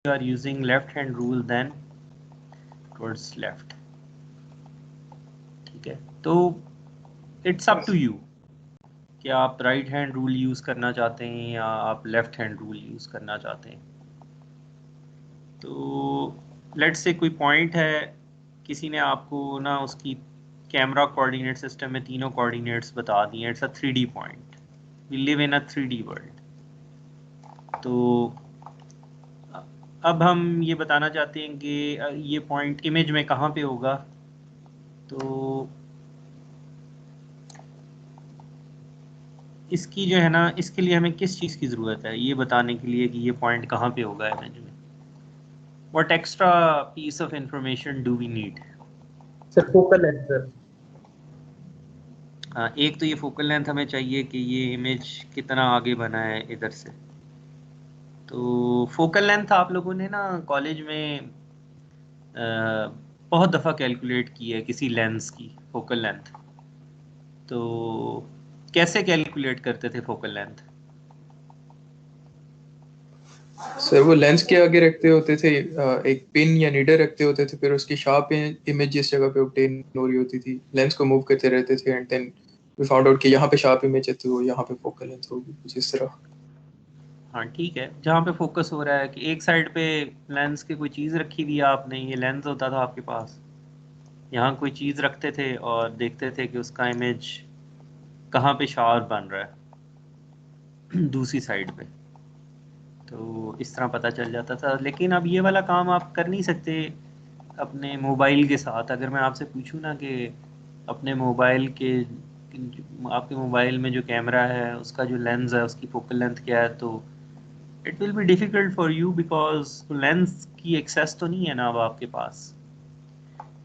are using left hand rule, then towards left. ठीक है, तो it's up to you कि आप राइट हैंड रूल यूज करना चाहते हैं या आप लेफ्ट हैंड रूल यूज करना चाहते हैं। तो लेट्स से कोई पॉइंट है, किसी ने आपको ना उसकी कैमरा कोऑर्डिनेट सिस्टम में तीनों कोऑर्डिनेट्स बता दिए, it's a 3D point, we live in a 3D world. तो अब हम ये बताना चाहते हैं कि ये पॉइंट इमेज में कहाँ पे होगा। तो इसकी जो है ना, इसके लिए हमें किस चीज़ की ज़रूरत है ये बताने के लिए कि ये पॉइंट कहाँ पे होगा इमेज में। What extra piece of information do we need? Sir focal length sir. एक तो ये फोकल लेंथ हमें चाहिए कि ये इमेज कितना आगे बना है इधर से। तो फोकल लेंथ आप लोगों ने ना कॉलेज में बहुत दफ़ा कैलकुलेट की है किसी लेंस की फोकल लेंथ। तो कैसे कैलकुलेट करते थे फोकल लेंथ? सर वो लेंस के आगे रखते होते थे, एक पिन या नीडल रखते होते थे, फिर उसकी शार्प इमेज जिस जगह पे ऑब्टेन हो रही होती थी लेंस को मूव करते रहते थे, and then we found out कि यहाँ पे शार्प इमेज है तो यहाँ पे फोकल लेंथ होगी, कुछ इस तरह। हाँ ठीक है, जहाँ पे फोकस हो रहा है कि एक साइड पे लेंस की कोई चीज़ रखी हुई है आपने, ये लेंस होता था आपके पास, यहाँ कोई चीज़ रखते थे और देखते थे कि उसका इमेज कहाँ पे शार्प बन रहा है दूसरी साइड पे। तो इस तरह पता चल जाता था। लेकिन अब ये वाला काम आप कर नहीं सकते अपने मोबाइल के साथ। अगर मैं आपसे पूछूं ना कि अपने मोबाइल के, आपके मोबाइल में जो कैमरा है उसका जो लेंस है उसकी फोकल लेंथ क्या है, तो it will be difficult for you because lens की एक्सेस तो नहीं है ना अब आपके पास।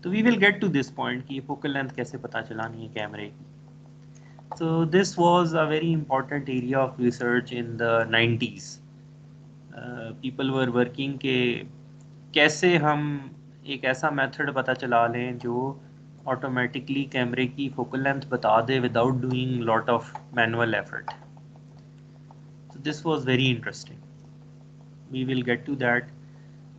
तो we will get to this point कि फोकल लेंथ कैसे पता चलानी है कैमरे की। So this was a very important area of research in the 90s. People were working के कैसे हम एक ऐसा मेथड पता चला लें जो ऑटोमेटिकली कैमरे की फोकल लेंथ बता दे without doing lot of manual effort. So this was very interesting. We will get to that.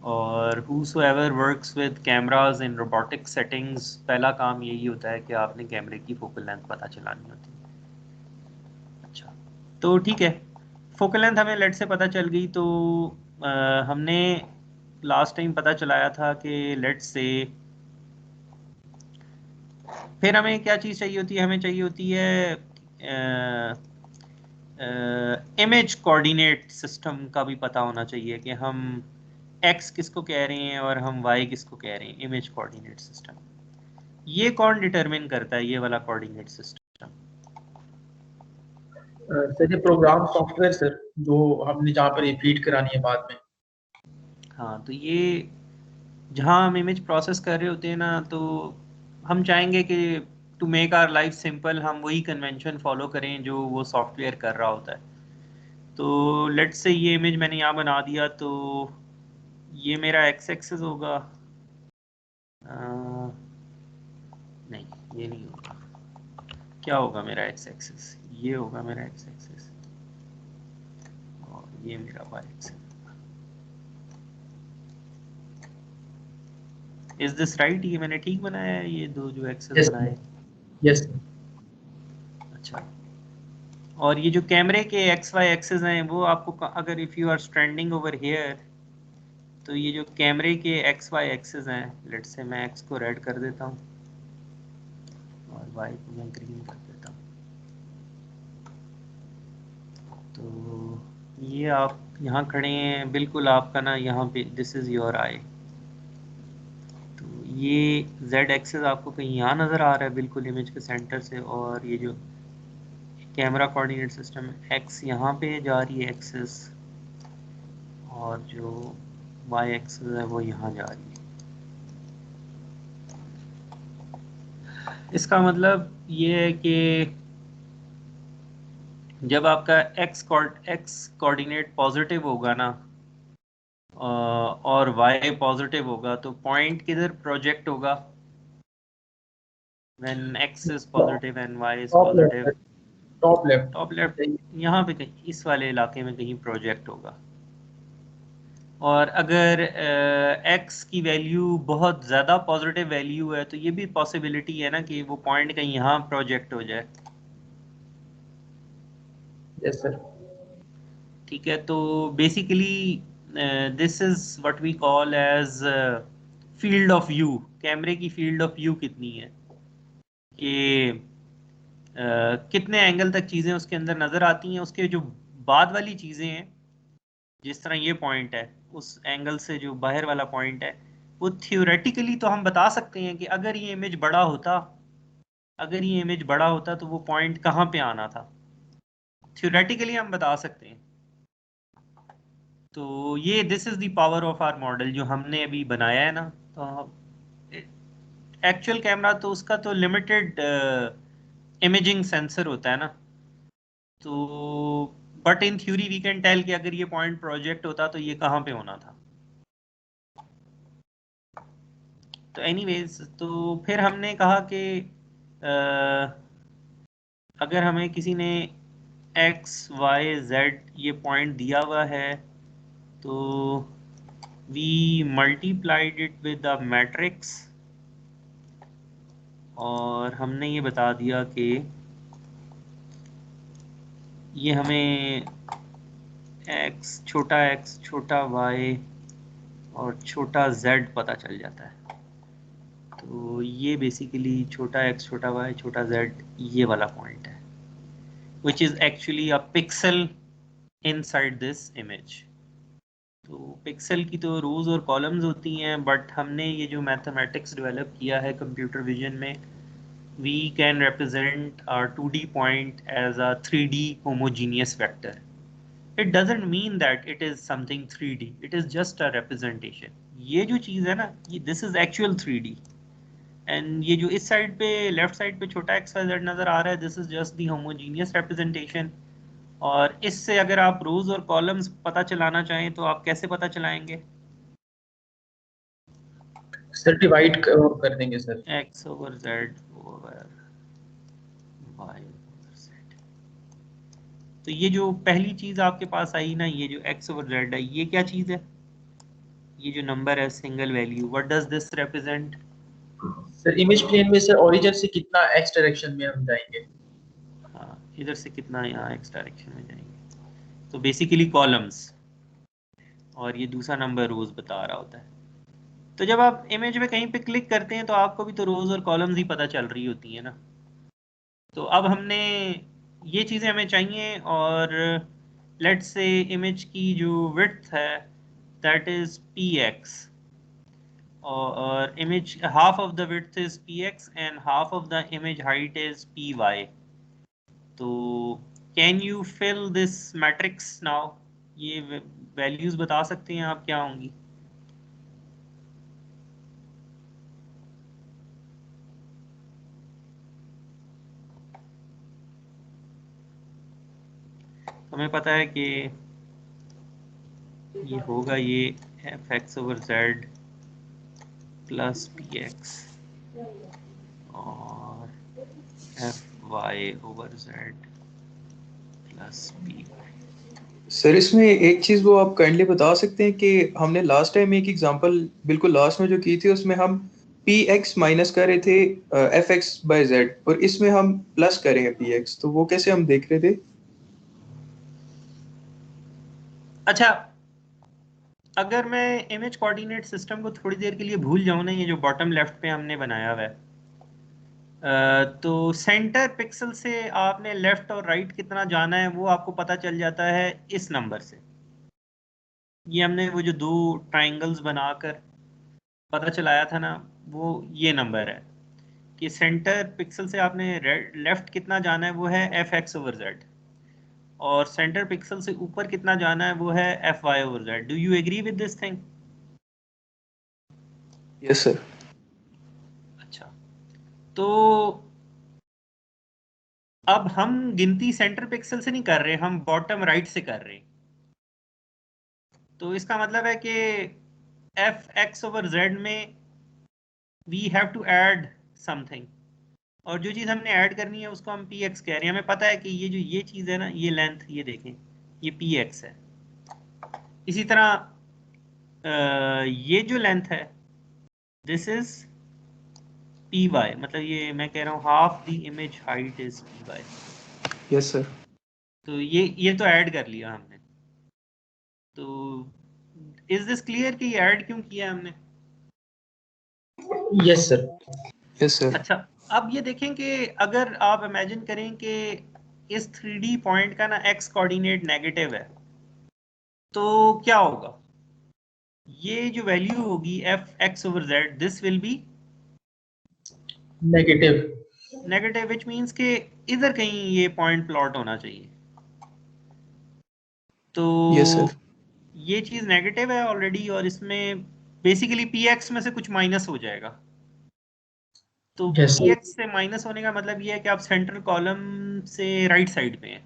और whosoever works with cameras in robotic settings, पहला काम यही होता है कि आपने कैमरे की फोकल लेंथ पता चलानी होती है। अच्छा, तो ठीक है, फोकल लेंथ हमें लेट से पता चल गई। तो हमने लास्ट टाइम पता चलाया था कि लेट से फिर हमें क्या चीज़ चाहिए होती है, हमें चाहिए होती है इमेज कोऑर्डिनेट सिस्टम का भी पता होना चाहिए कि हम x किसको कह रहे हैं और हम y किसको कह रहे हैं। इमेज कोऑर्डिनेट सिस्टम ये कौन डिटरमिन करता है, ये वाला कोऑर्डिनेट सिस्टम? सर ये प्रोग्राम सॉफ्टवेयर सर, जो हमने जहाँ पर ये फीड करानी है बाद में। हाँ, तो ये जहाँ हम इमेज प्रोसेस कर रहे होते हैं ना, तो हम चाहेंगे कि to make our life simple हम वही कन्वेंशन फॉलो करें जो वो सॉफ्टवेयर कर रहा होता है। तो लेट्स से ये इमेज मैंने यहाँ बना दिया, तो ये मेरा एक्स एक्सिस होगा। नहीं, ये नहीं होगा। क्या होगा मेरा एक्स एक्सिस? ये होगा मेरा एक्स एक्सिस और ये मेरा Y axis. Is this right? ये मैंने ठीक बनाया है ये दो जो एक्सिस बनाए? यस। अच्छा, और ये जो कैमरे के एक्स वाई एक्सिस हैं वो आपको अगर if you are standing over here, तो ये जो कैमरे के एक्स वाई एक्सिस हैं, लेट्स से मैं एक्स को रेड कर देता हूँ और वाई को मैं ग्रीन कर देता हूँ। तो ये आप यहाँ खड़े हैं, बिल्कुल आपका ना यहाँ पे दिस इज़ योर आई। तो ये जेड एक्सिस आपको कहीं यहाँ नज़र आ रहा है बिल्कुल इमेज के सेंटर से, और ये जो कैमरा कोऑर्डिनेट सिस्टम एक्स यहाँ पे जा रही है एक्सिस, और जो वाई एक्सिस है वो यहाँ जा रही है। इसका मतलब ये है कि जब आपका एक्स कोऑर्डिनेट पॉजिटिव होगा ना और वाई पॉजिटिव होगा, तो पॉइंट किधर प्रोजेक्ट होगा? When X is positive and Y is positive, top left. Top left, यहाँ पे कहीं इस वाले इलाके में कहीं प्रोजेक्ट होगा। और अगर x की वैल्यू बहुत ज़्यादा पॉजिटिव वैल्यू है तो ये भी पॉसिबिलिटी है ना कि वो पॉइंट कहीं यहाँ प्रोजेक्ट हो जाए। Yes sir. ठीक है, तो basically this is what we call as field of view. कैमरे की फील्ड ऑफ व्यू कितनी है कि कितने एंगल तक चीज़ें उसके अंदर नज़र आती हैं। उसके जो बाद वाली चीज़ें हैं, जिस तरह ये पॉइंट है, उस एंगल से जो बाहर वाला पॉइंट है, वो थियोरेटिकली तो हम बता सकते हैं कि अगर ये इमेज बड़ा होता तो वो पॉइंट कहाँ पे आना था। थियोरेटिकली हम बता सकते हैं। तो ये this is the power of our model जो हमने अभी बनाया है ना। तो एक्चुअल कैमरा तो उसका तो लिमिटेड इमेजिंग सेंसर होता है ना। तो but in theory we can tell कि अगर ये पॉइंट प्रोजेक्ट होता तो ये कहाँ पे होना था। तो एनीवेज, तो फिर हमने कहा कि अगर हमें किसी ने एक्स वाई जेड ये पॉइंट दिया हुआ है तो we multiplied it with the matrix, और हमने ये बता दिया कि ये हमें x छोटा y और छोटा z पता चल जाता है। तो ये बेसिकली छोटा x छोटा y छोटा z ये वाला पॉइंट है, which is actually a pixel inside this image. तो पिक्सल की तो रोज और कॉलम्स होती हैं, बट हमने ये जो मैथमेटिक्स डेवलप किया है कंप्यूटर विजन में, we can represent our 2D point as a 3D homogeneous vector. It doesn't mean that it is something 3D. It is just a representation. ये जो चीज़ है ना, ये this is actual 3D. And ये जो इस side पे लेफ्ट साइड पे छोटा XYZ नज़र आ रहा है, this is just the homogeneous representation. और इससे अगर आप रोज और कॉलम्स पता चलाना चाहें तो आप कैसे पता चलाएंगे? सर डिवाइड कर देंगे sir. X over Z over Y over Z। तो ये जो पहली चीज आपके पास आई ना, ये जो x ओवर z है, ये क्या चीज है? ये जो नंबर है single value, what does this represent? Sir image plane में से ओरिजिन से कितना एक्स डायरेक्शन में हम जाएंगे। हाँ, इधर से कितना यहाँ x डायरेक्शन में जाएंगे। तो बेसिकली कॉलम्स, और ये दूसरा नंबर रोज बता रहा होता है। तो जब आप इमेज में कहीं पे क्लिक करते हैं तो आपको भी तो रोज और कॉलम्स ही पता चल रही होती है ना। तो अब हमने ये चीज़ें हमें चाहिए, और लेट्स से इमेज की जो विड्थ है that is px, or image half of the width is px and half of the image height is py. तो can you fill this matrix now? ये वैल्यूज बता सकते हैं आप क्या होंगी? हमें पता है कि ये होगा ये fx over z plus px और fy over z plus py। Sir इसमें एक चीज वो आप काइंडली बता सकते हैं कि हमने लास्ट टाइम एक एग्जांपल बिल्कुल लास्ट में जो की थी उसमें हम पी एक्स माइनस कर रहे थे एफ एक्स बाय जेड, और इसमें हम प्लस कर रहे हैं पी एक्स, तो वो कैसे हम देख रहे थे? अच्छा, अगर मैं इमेज कोऑर्डिनेट सिस्टम को थोड़ी देर के लिए भूल जाऊं ना, ये जो बॉटम लेफ्ट पे हमने बनाया हुआ है, तो सेंटर पिक्सल से आपने लेफ्ट और राइट कितना जाना है वो आपको पता चल जाता है इस नंबर से। ये हमने वो जो दो ट्राइंगल्स बनाकर पता चलाया था ना, वो ये नंबर है कि सेंटर पिक्सल से आपने लेफ्ट कितना जाना है वो है एफ एक्स ओवर जेड, और सेंटर पिक्सल से ऊपर कितना जाना है वो है F Y over Z. Do you agree with this thing? Yes sir. अच्छा, तो अब हम गिनती सेंटर पिक्सल से नहीं कर रहे, हम बॉटम राइट से कर रहे हैं। तो इसका मतलब है कि एफ एक्स ओवर जेड में we have to add something, और जो चीज़ हमने ऐड करनी है उसको हम पी एक्स कह रहे हैं। हमें पता है कि ये जो ये चीज़ है ना, ये लेंथ, ये देखें, ये पी एक्स है। इसी तरह ये जो लेंथ है दिस इज पी वाई, मतलब ये मैं कह रहा हूँ half the image height is P Y. Yes sir. तो ये तो ऐड कर लिया हमने। तो इज दिस क्लियर कि ये ऐड क्यों किया हमने? Yes sir. Yes sir. अच्छा, अब ये देखें कि अगर आप इमेजिन करें कि इस 3D पॉइंट का ना एक्स कोऑर्डिनेट नेगेटिव है तो क्या होगा? ये जो वैल्यू होगी F X over Z, this will be negative. Negative, which means कि इधर कहीं ये पॉइंट प्लॉट होना चाहिए। तो यस सर। ये चीज नेगेटिव है ऑलरेडी, और इसमें बेसिकली पी एक्स में से कुछ माइनस हो जाएगा। तो यस पी सर। एक्स से माइनस होने का मतलब ये है कि आप सेंट्रल कॉलम से राइट साइड पे हैं।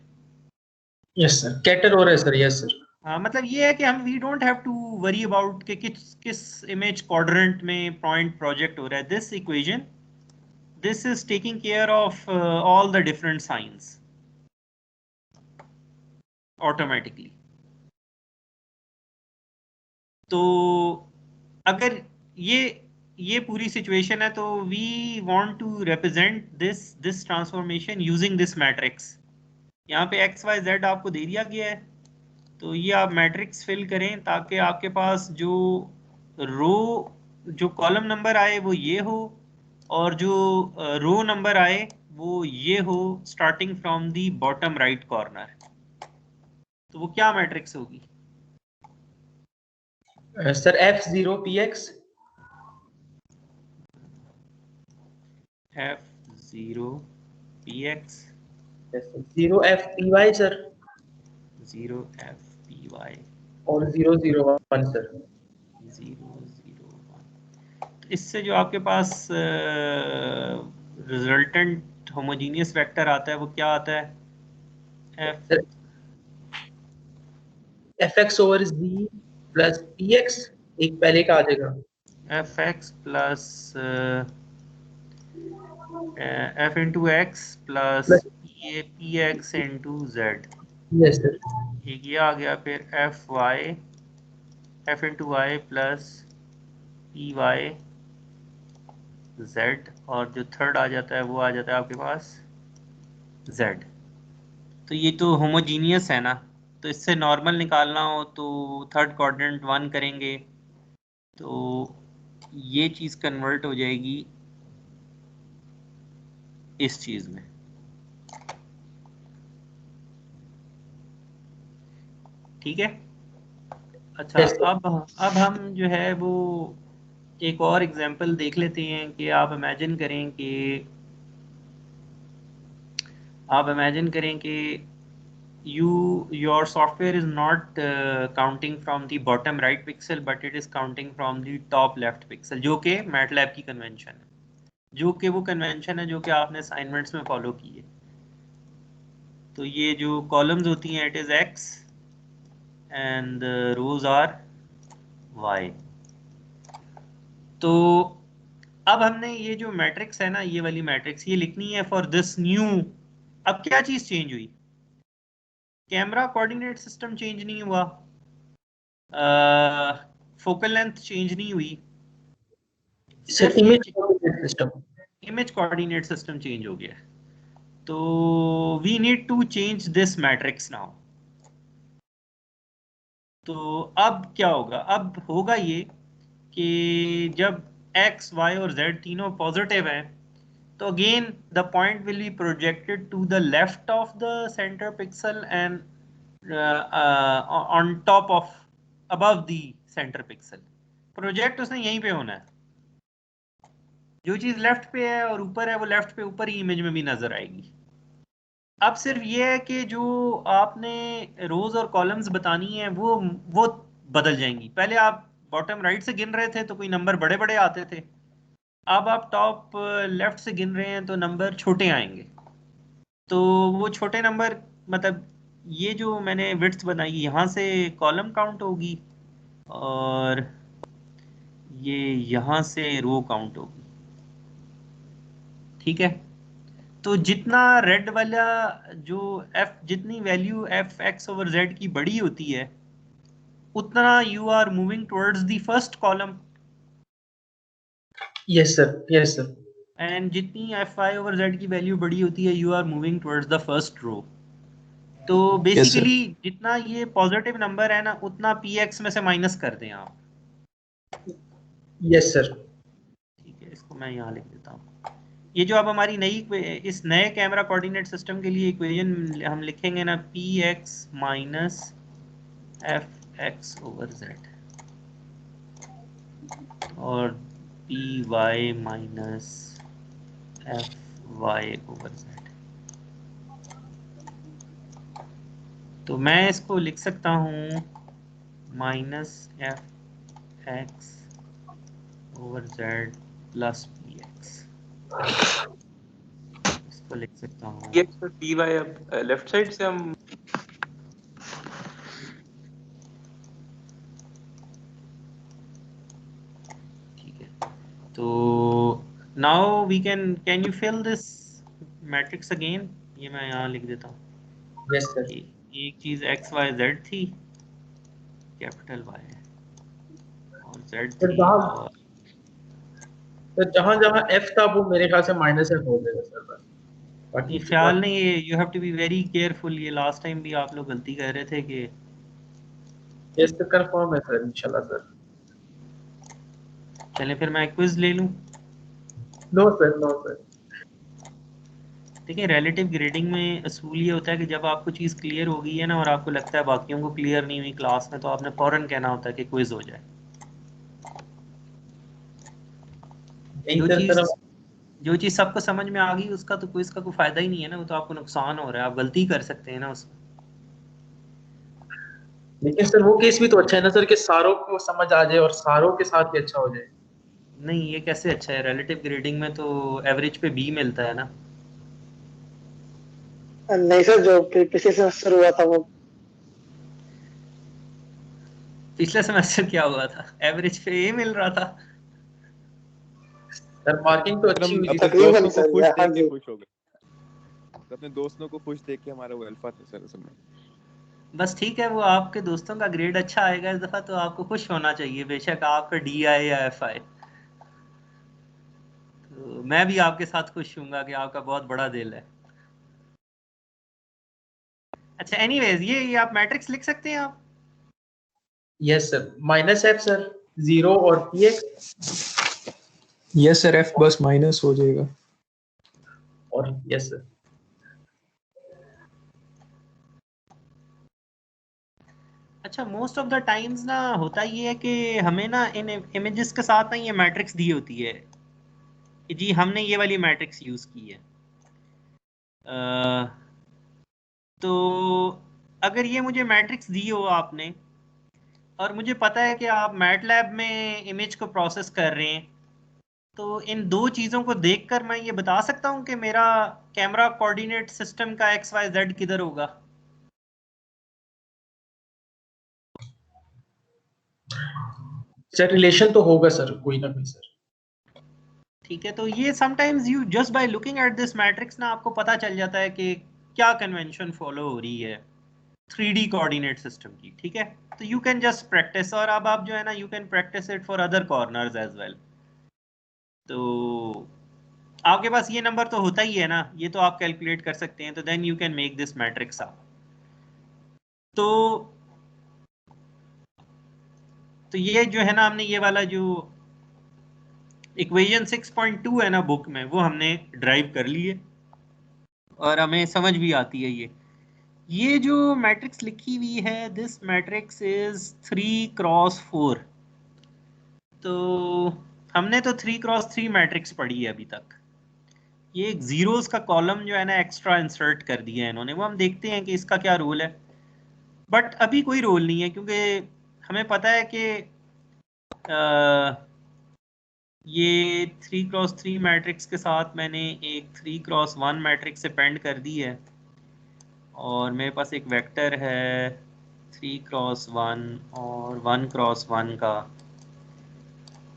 यस सर, कैटर हो रहा है सर। Yes sir. हाँ, मतलब ये है कि हम we don't have to worry about कि किस किस इमेज क्वाड्रेंट में पॉइंट प्रोजेक्ट हो रहा है। This equation, this is taking care of all the different signs automatically. तो अगर ये पूरी सिचुएशन है तो we want to represent this transformation using this matrix. यहाँ पे एक्स वाई जेड आपको दे दिया गया है, तो ये आप मैट्रिक्स फिल करें ताकि आपके पास जो रो जो कॉलम नंबर आए वो ये हो, और जो रो नंबर आए वो ये हो, starting from the bottom right corner. तो वो क्या मैट्रिक्स होगी? Sir F0 PX, F0 PX, 0 FPY sir, 0 FPY, और 001 सर। 001। तो इससे जो आपके पास रिजल्टेंट होमोजीनियस वेक्टर आता है वो क्या आता है? F sir FX over Z plus PX, एक पहले का आ जाएगा। fx plus f into X plus plus. P X into Z. Yes sir. एक ये आ गया, फिर F into Y plus P Y Z, और जो थर्ड आ जाता है वो आ जाता है आपके पास जेड। तो ये तो होमोजीनियस है ना, तो इससे नॉर्मल निकालना हो तो थर्ड क्वाड्रेंट 1 करेंगे तो ये चीज़ कन्वर्ट हो जाएगी इस चीज़ में। ठीक है। अच्छा, यस सर। अब हम जो है वो एक और एग्जांपल देख लेते हैं कि आप इमेजिन करें कि your software is not counting from the bottom right pixel but it is counting from the top left pixel, जो कि MATLAB की कन्वेंशन है, जो कि वो कन्वेंशन है जो कि आपने असाइनमेंट्स में फॉलो की है। तो ये जो कॉलम्स होती हैं it is X and rows are Y. तो अब हमने ये जो मैट्रिक्स है ना, ये वाली मैट्रिक्स ये लिखनी है फॉर दिस न्यू। अब क्या चीज चेंज हुई? कैमरा कोऑर्डिनेट सिस्टम चेंज नहीं हुआ, फोकल लेंथ चेंज नहीं हुई, सर सिर्फ ये image coordinate system. Image coordinate system change हो गया। तो we need to change this matrix now. तो अब क्या होगा? अब होगा ये कि जब x, y और z तीनों पॉजिटिव हैं तो again the point will be projected to the left of the centre pixel and on top of above the centre pixel. Project उसने यहीं पे होना है, जो चीज लेफ्ट पे है और ऊपर है वो लेफ्ट पे ऊपर ही इमेज में भी नजर आएगी। अब सिर्फ ये है कि जो आपने रोज और कॉलम्स बतानी है वो बदल जाएंगी। पहले आप बॉटम राइट से गिन रहे थे तो कोई नंबर बड़े बड़े आते थे, अब आप टॉप लेफ्ट से गिन रहे हैं तो नंबर छोटे आएंगे। तो वो छोटे नंबर मतलब ये जो मैंने विड्थ बनाई यहाँ से कॉलम काउंट होगी और ये यहाँ से रो काउंट होगी। ठीक है। तो जितना रेड वाला जो एफ जितनी value F X over Z की बड़ी होती है उतना you are moving towards the first column. Yes sir, yes sir. And जितनी fi over z की वैल्यू बड़ी होती है, you are moving towards the first row. तो बेसिकली जितना ये पॉजिटिव नंबर है ना, उतना px में से माइनस कर दें आप. Yes sir. ठीक है, इसको मैं यहाँ लिख देता हूँ. ये जो अब हमारी नई इस नए कैमरा कोऑर्डिनेट सिस्टम के लिए इक्वेशन हम लिखेंगे ना, px minus fx over z और py minus fy over z. तो मैं इसको लिख सकता हूँ minus fx over z plus px. इसको लिख सकता हूँ px और py अब लेफ्ट साइड से हम तो now we can you fill this matrix again. ये मैं यहाँ लिख देता हूँ. Yes sir. एक चीज x y z थी, कैपिटल Y है, और z थी, और तो जहाँ जहाँ f था वो मेरे ख्याल से माइनस f हो जाएगा सर बस. ये ख्याल नहीं है. You have to be very careful. ये लास्ट टाइम भी आप लोग गलती कर रहे थे कि yes तो कंफर्म है सर इंशाल्लाह सर. चले फिर मैं क्विज ले लूँ. No sir, no sir. देखिए, रिलेटिव ग्रेडिंग में असूल ये होता है कि जब आपको चीज़ क्लियर हो गई है ना और आपको लगता है बाकियों को क्लियर नहीं हुई क्लास में, तो आपने फौरन कहना होता है कि क्विज हो जाए. जो चीज़ सबको समझ में आ गई उसका तो क्विज का कोई फायदा ही नहीं है ना. वो तो आपको नुकसान हो रहा है. आप गलती कर सकते हैं ना उसमें. लेकिन सर वो केस भी तो अच्छा है ना सर कि सारों को समझ आ जाए और सारों के साथ ही अच्छा हो जाए. नहीं, ये कैसे अच्छा है? रिलेटिव ग्रेडिंग में तो एवरेज पे बी मिलता है ना. नहीं सर, जो पिछले सेमेस्टर हुआ था वो. पिछले सेमेस्टर क्या हुआ था? एवरेज पे ए मिल रहा था. सर मार्किंग तो अच्छी हुई थी. अपने तकरीबन दोस्तों को सर, खुश हाँ देख जी. के खुश हो गए. अपने दोस्तों को खुश देख के हमारा वो अल्फा था सर असल में. बस ठीक है, वो आपके दोस्तों का ग्रेड अच्छा आएगा इस दफा, तो आपको खुश होना चाहिए, बेशक आपका डी आए या एफ आए. तो मैं भी आपके साथ खुश हूँगा कि आपका बहुत बड़ा दिल है. अच्छा, एनीवेज, ये आप मैट्रिक्स लिख सकते हैं आप. Yes sir. Minus f sir 0 और px. यस सर, f बस माइनस हो जाएगा. और यस सर. अच्छा, मोस्ट ऑफ द टाइम्स ना होता ये है कि हमें ना इन इमेजेस के साथ ना ये मैट्रिक्स दी होती है कि जी हमने ये वाली मैट्रिक्स यूज की है. तो अगर ये मुझे मैट्रिक्स दी हो आपने, और मुझे पता है कि आप मैटलैब में इमेज को प्रोसेस कर रहे हैं, तो इन दो चीज़ों को देखकर मैं ये बता सकता हूँ कि मेरा कैमरा कोऑर्डिनेट सिस्टम का एक्स वाई जेड किधर होगा. सर रिलेशन तो होगा सर, कोई ना कोई सर. ठीक है, तो ये sometimes you just by looking at this matrix ना आपको पता चल जाता है कि क्या कन्वेंशन फॉलो हो रही है 3D कोऑर्डिनेट सिस्टम की. ठीक है, तो यू कैन जस्ट प्रैक्टिस, और अब आप जो है ना you can practise it for other corners as well. तो आपके पास ये नंबर तो होता ही है ना, ये तो आप कैलकुलेट कर सकते हैं. तो then you can make this matrix up. तो ये जो है ना, हमने ये वाला जो इक्वेशन 6.2 है ना बुक में, वो हमने ड्राइव कर ली है और हमें समझ भी आती है. ये जो मैट्रिक्स लिखी हुई है, दिस मैट्रिक्स इज 3x4. तो हमने तो 3x3 मैट्रिक्स पढ़ी है अभी तक. ये एक जीरोस का कॉलम जो है ना एक्स्ट्रा इंसर्ट कर दिया है इन्होंने. वो हम देखते हैं कि इसका क्या रोल है, बट अभी कोई रोल नहीं है, क्योंकि हमें पता है कि ये 3x3 मैट्रिक्स के साथ मैंने एक 3x1 मैट्रिक्स अपेंड कर दी है, और मेरे पास एक वेक्टर है 3x1 और 1x1 का.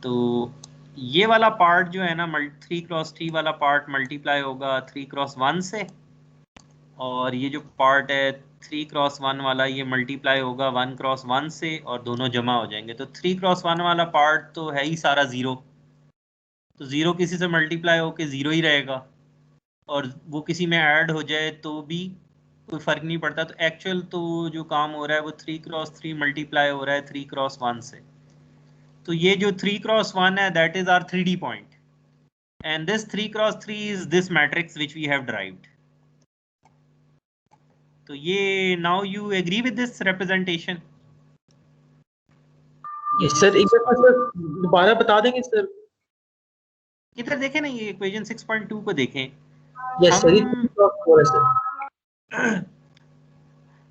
तो ये वाला पार्ट जो है ना 3x3 वाला पार्ट मल्टीप्लाई होगा 3x1 से, और ये जो पार्ट है 3 क्रॉस 1 वाला ये मल्टीप्लाई होगा 1 क्रॉस 1 से और दोनों जमा हो जाएंगे। तो 3 क्रॉस 1 वाला पार्ट तो है ही सारा 0, तो 0 किसी से मल्टीप्लाई होके 0 ही रहेगा, और वो किसी में ऐड हो जाए तो भी कोई फ़र्क नहीं पड़ता। तो एक्चुअल तो जो काम हो रहा है वो 3 क्रॉस 3 मल्टीप्लाई हो रहा है 3 क्रॉस 1 से। तो ये जो 3 क्रॉस 1 है that is our 3D point, and this 3 cross 3 is this matrix which we have derived. तो ये now you agree with this representation? Sir एक बार सर दोबारा बता देंगे सर? इधर देखें ना, ये इक्वेशन 6.2 को देखें। यस सर, हम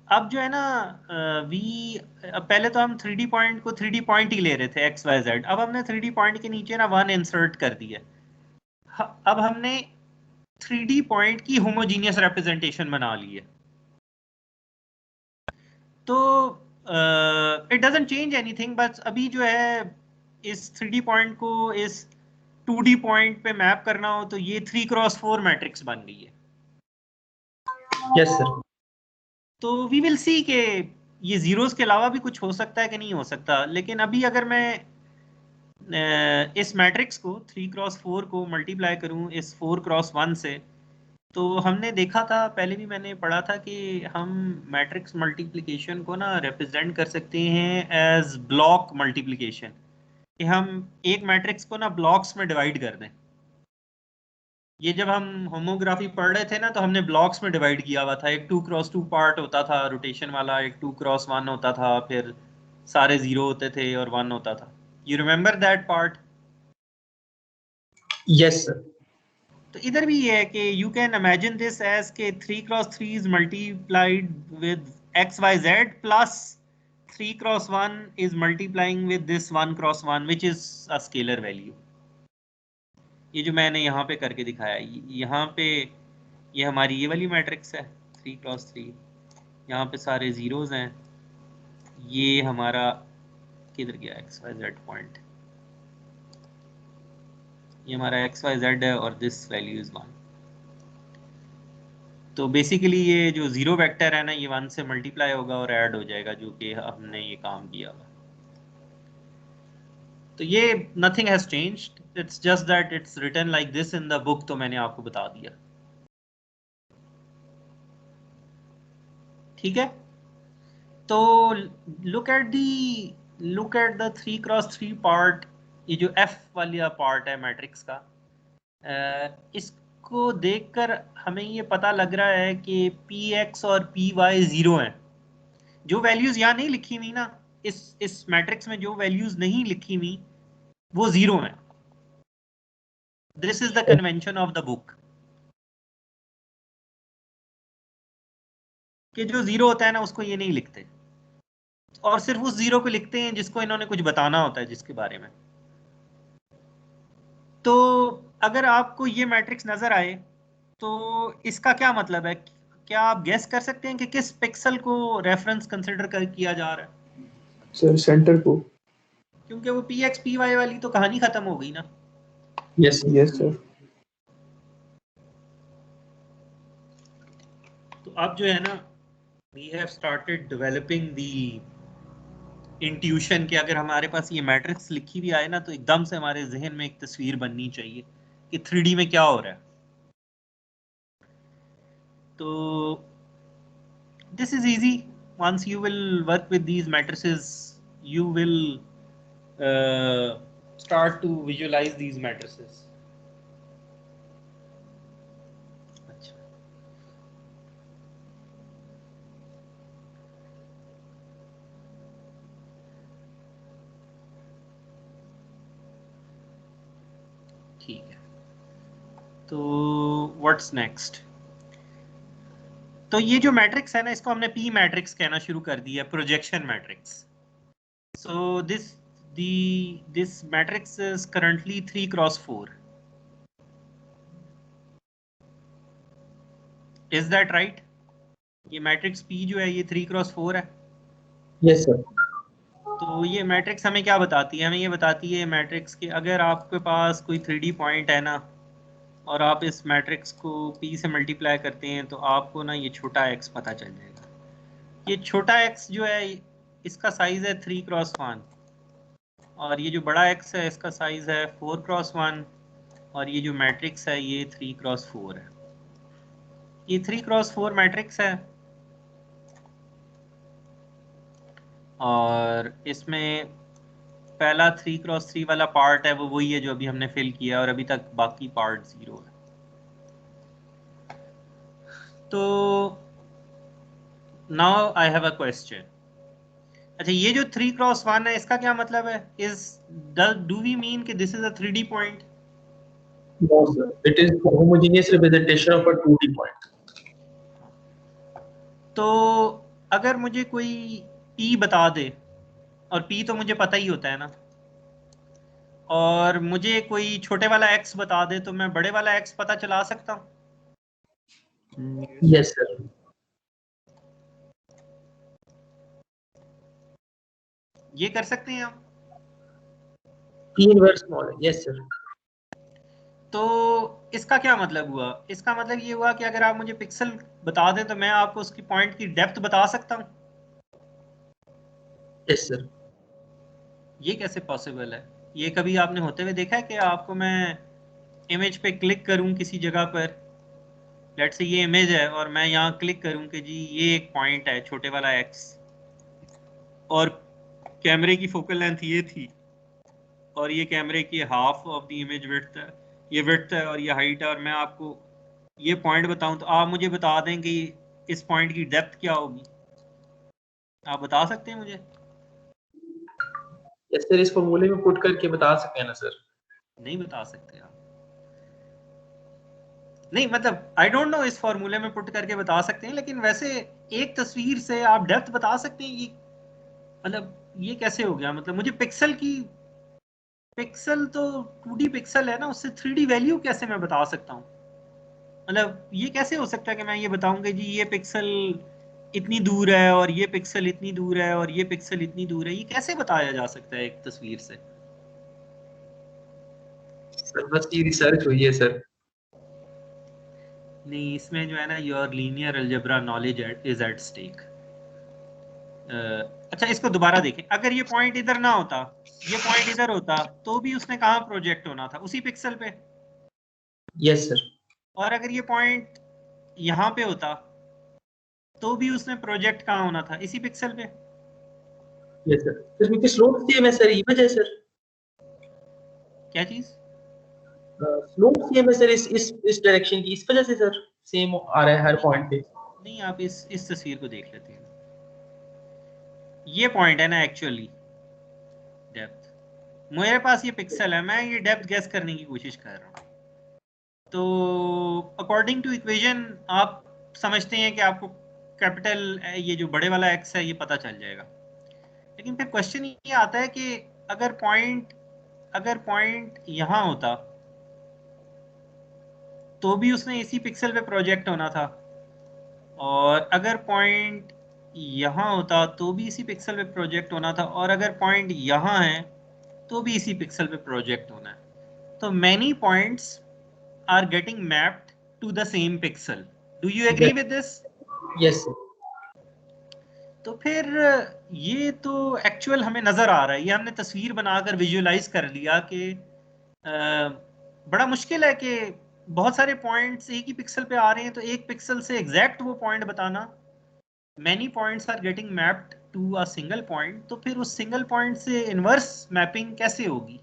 अब जो है ना पहले तो हम 3D पॉइंट को 3D पॉइंट ही ले रहे थे x y z, अब हमने 3D पॉइंट के नीचे ना 1 इंसर्ट कर दिया। अब हमने 3D पॉइंट की होमोजीनियस रिप्रेजेंटेशन बना ली है। तो इट डजंट चेंज एनीथिंग, बस अभी जो है इस 3D पॉइंट को इस 2D पॉइंट पे मैप करना हो तो ये 3 क्रॉस 4 मैट्रिक्स बन गई है। Yes sir. तो वी विल सी कि ये जीरोस के अलावा भी कुछ हो सकता है कि नहीं हो सकता। लेकिन अभी अगर मैं इस मैट्रिक्स को 3 क्रॉस 4 को मल्टीप्लाई करूं इस 4 क्रॉस 1 से, तो हमने देखा था, पहले भी मैंने पढ़ा था कि हम मैट्रिक्स मल्टीप्लिकेशन को ना रिप्रेजेंट कर सकते हैं एज ब्लॉक मल्टीप्लिकेशन, कि हम एक मैट्रिक्स को ना ब्लॉक्स में डिवाइड कर दें। ये जब हम होमोग्राफी पढ़ रहे थे ना तो हमने ब्लॉक्स में डिवाइड किया हुआ था। एक 2 क्रॉस 2 पार्ट होता था रोटेशन वाला, एक 2 क्रॉस 1 होता था, फिर सारे 0 होते थे और 1 होता था। You remember that part? Yes sir. तो इधर भी ये है कि you can imagine this as के 3 cross 3 is multiplied with x Y z plus 3 cross 1 is multiplying with this 1 cross 1 which is a scalar value. ये जो मैंने यहाँ पे करके दिखाया, यहाँ पे ये हमारी ये वाली मैट्रिक्स है 3 क्रॉस 3, यहाँ पे सारे जीरोज हैं। ये हमारा किधर गया एक्स वाई जेड पॉइंट, ये हमारा एक्स वाई जेड है और दिस वैल्यू इज 1। तो बेसिकली ये जो जीरो वेक्टर है ना ये 1 से मल्टीप्लाई होगा और ऐड हो जाएगा, जो कि हमने ये काम किया हुआ। तो ये nothing has changed, it's just that it's written like this in the book, तो मैंने आपको बता दिया। ठीक है, तो look at the 3 cross 3 part. ये जो f वाला पार्ट है मैट्रिक्स का, इसको देखकर हमें ये पता लग रहा है कि px और py 0 हैं। जो वैल्यूज यहाँ नहीं लिखी हुई ना, इस मैट्रिक्स में जो वैल्यूज नहीं लिखी हुई वो 0 हैं। This is the convention of the book, कि जो 0 होता है ना उसको ये नहीं लिखते, और सिर्फ उस 0 को लिखते हैं जिसको इन्होंने कुछ बताना होता है जिसके बारे में। तो अगर आपको ये मैट्रिक्स नजर आए तो इसका क्या मतलब है? क्या आप गेस कर सकते हैं कि किस पिक्सल को रेफरेंस कंसिडर किया जा रहा है? सर सेंटर को। क्योंकि वो px py वाली तो कहानी खत्म हो गई ना। Yes yes sir. तो अब जो है ना we have started developing the intuition कि अगर हमारे पास ये मैट्रिक्स लिखी हुई आए ना तो एकदम से हमारे जहन में एक तस्वीर बननी चाहिए कि 3D में क्या हो रहा है। तो this is easy. Once you will work with these matrices, you will start to visualize these matrices. अच्छा, ठीक है, तो व्हाट्स नेक्स्ट? तो ये जो मैट्रिक्स है ना इसको हमने पी मैट्रिक्स कहना शुरू कर दिया, projection matrix. So this matrix is currently 3 cross 4। Is that right? ये मैट्रिक्स पी जो है ये 3 क्रॉस 4 है। Yes sir. तो ये मैट्रिक्स हमें क्या बताती है? हमें ये बताती है मैट्रिक्स कि अगर आपके पास कोई 3D पॉइंट है ना और आप इस मैट्रिक्स को p से मल्टीप्लाई करते हैं तो आपको ना ये छोटा x पता चल जाएगा। ये छोटा x जो है इसका साइज है 3x1 और ये जो बड़ा x है इसका साइज है 4x1 और ये जो मैट्रिक्स है ये 3x4 है। ये 3x4 मैट्रिक्स है और इसमें पहला 3x3 वाला पार्ट है वो वही है जो अभी हमने फिल किया और अभी तक बाकी पार्ट 0 है। तो now I have a question. अच्छा, ये जो 3x1 है इसका क्या मतलब है? डू वी मीन कि this is a 3D point? No, sir. It is a homogeneous representation of a 2D point. तो अगर मुझे कोई P बता दे, और P तो मुझे पता ही होता है ना, और मुझे कोई छोटे वाला x बता दे तो मैं बड़े वाला x पता चला सकता हूँ? Yes, sir. ये कर सकते हैं हम? P inverse small. Yes, sir. तो इसका क्या मतलब हुआ? इसका मतलब ये हुआ कि अगर आप मुझे पिक्सल बता दें तो मैं आपको उसकी पॉइंट की डेप्थ बता सकता हूँ? Yes, sir. ये कैसे पॉसिबल है? ये कभी आपने होते हुए देखा है कि आपको मैं इमेज पे क्लिक करूं किसी जगह पर, लेट्स से ये इमेज है और मैं यहाँ क्लिक करूं कि जी ये एक पॉइंट है छोटे वाला x और कैमरे की फोकल लेंथ ये थी और ये कैमरे की half of the image width है, ये विड्थ है और ये हाइट है, और मैं आपको ये पॉइंट बताऊं तो आप मुझे बता दें कि इस पॉइंट की डेप्थ क्या होगी? आप बता सकते हैं मुझे? Yes, sir. इस फॉर्मूले में पुट करके बता सकते हैं ना सर? नहीं बता सकते आप? नहीं मतलब आई डोंट नो, इस फॉर्मूले में पुट करके बता सकते हैं, लेकिन वैसे एक तस्वीर से आप डेप्थ बता सकते हैं? ये मतलब ये कैसे हो गया? मतलब मुझे पिक्सल तो 2D पिक्सल है ना, उससे 3D वैल्यू कैसे मैं बता सकता हूँ? मतलब ये कैसे हो सकता है कि मैं ये बताऊंगा जी ये पिक्सल इतनी दूर है और ये पिक्सल इतनी दूर है और ये पिक्सल इतनी दूर है? ये कैसे बताया जा सकता है एक तस्वीर से? सर बस ये रिसर्च हुई है सर। नहीं, इसमें जो है ना your linear algebra knowledge is at stake. अच्छा, इसको दोबारा देखें। अगर ये पॉइंट इधर ना होता, ये पॉइंट इधर होता, तो भी उसने कहाँ प्रोजेक्ट होना था? उसी पिक्सल पे। Yes sir. और अगर ये पॉइंट यहाँ पे होता तो भी उसने प्रोजेक्ट कहाँ होना था? इसी पिक्सल पे। Yes sir. सर क्योंकि स्लोप सेम है सर, इमेज है सर। क्या चीज? स्लोप सेम है सर, इस डायरेक्शन की, इस वजह से सर सेम आ रहा है हर पॉइंट पे। नहीं, आप इस तस्वीर को देख लेते हैं। ये पॉइंट है ना एक्चुअली डेप्थ। मेरे पास ये पिक्सल है, मैं ये डेप्थ गेस करने की कोशिश कर रहा हूँ। तो अकॉर्डिंग टू इक्वेशन आप समझते हैं कि आपको कैपिटल ये जो बड़े वाला x है ये पता चल जाएगा। लेकिन फिर क्वेश्चन ये आता है कि अगर पॉइंट यहाँ होता तो भी उसने इसी पिक्सल पे प्रोजेक्ट होना था, और अगर पॉइंट यहाँ होता तो भी इसी पिक्सल पे प्रोजेक्ट होना था, और अगर पॉइंट यहाँ है तो भी इसी पिक्सल पे प्रोजेक्ट होना है। तो many points are getting mapped to the same pixel. Do you agree with this? Yes sir. तो फिर ये तो एक्चुअल हमें नजर आ रहा है, ये हमने तस्वीर बनाकर विजुअलाइज कर लिया कि बड़ा मुश्किल है कि बहुत सारे पॉइंट्स एक ही पिक्सल पे आ रहे हैं, तो एक पिक्सल से एग्जैक्ट वो पॉइंट बताना। Many points are getting mapped to a single point, तो फिर उस सिंगल पॉइंट से इनवर्स मैपिंग कैसे होगी?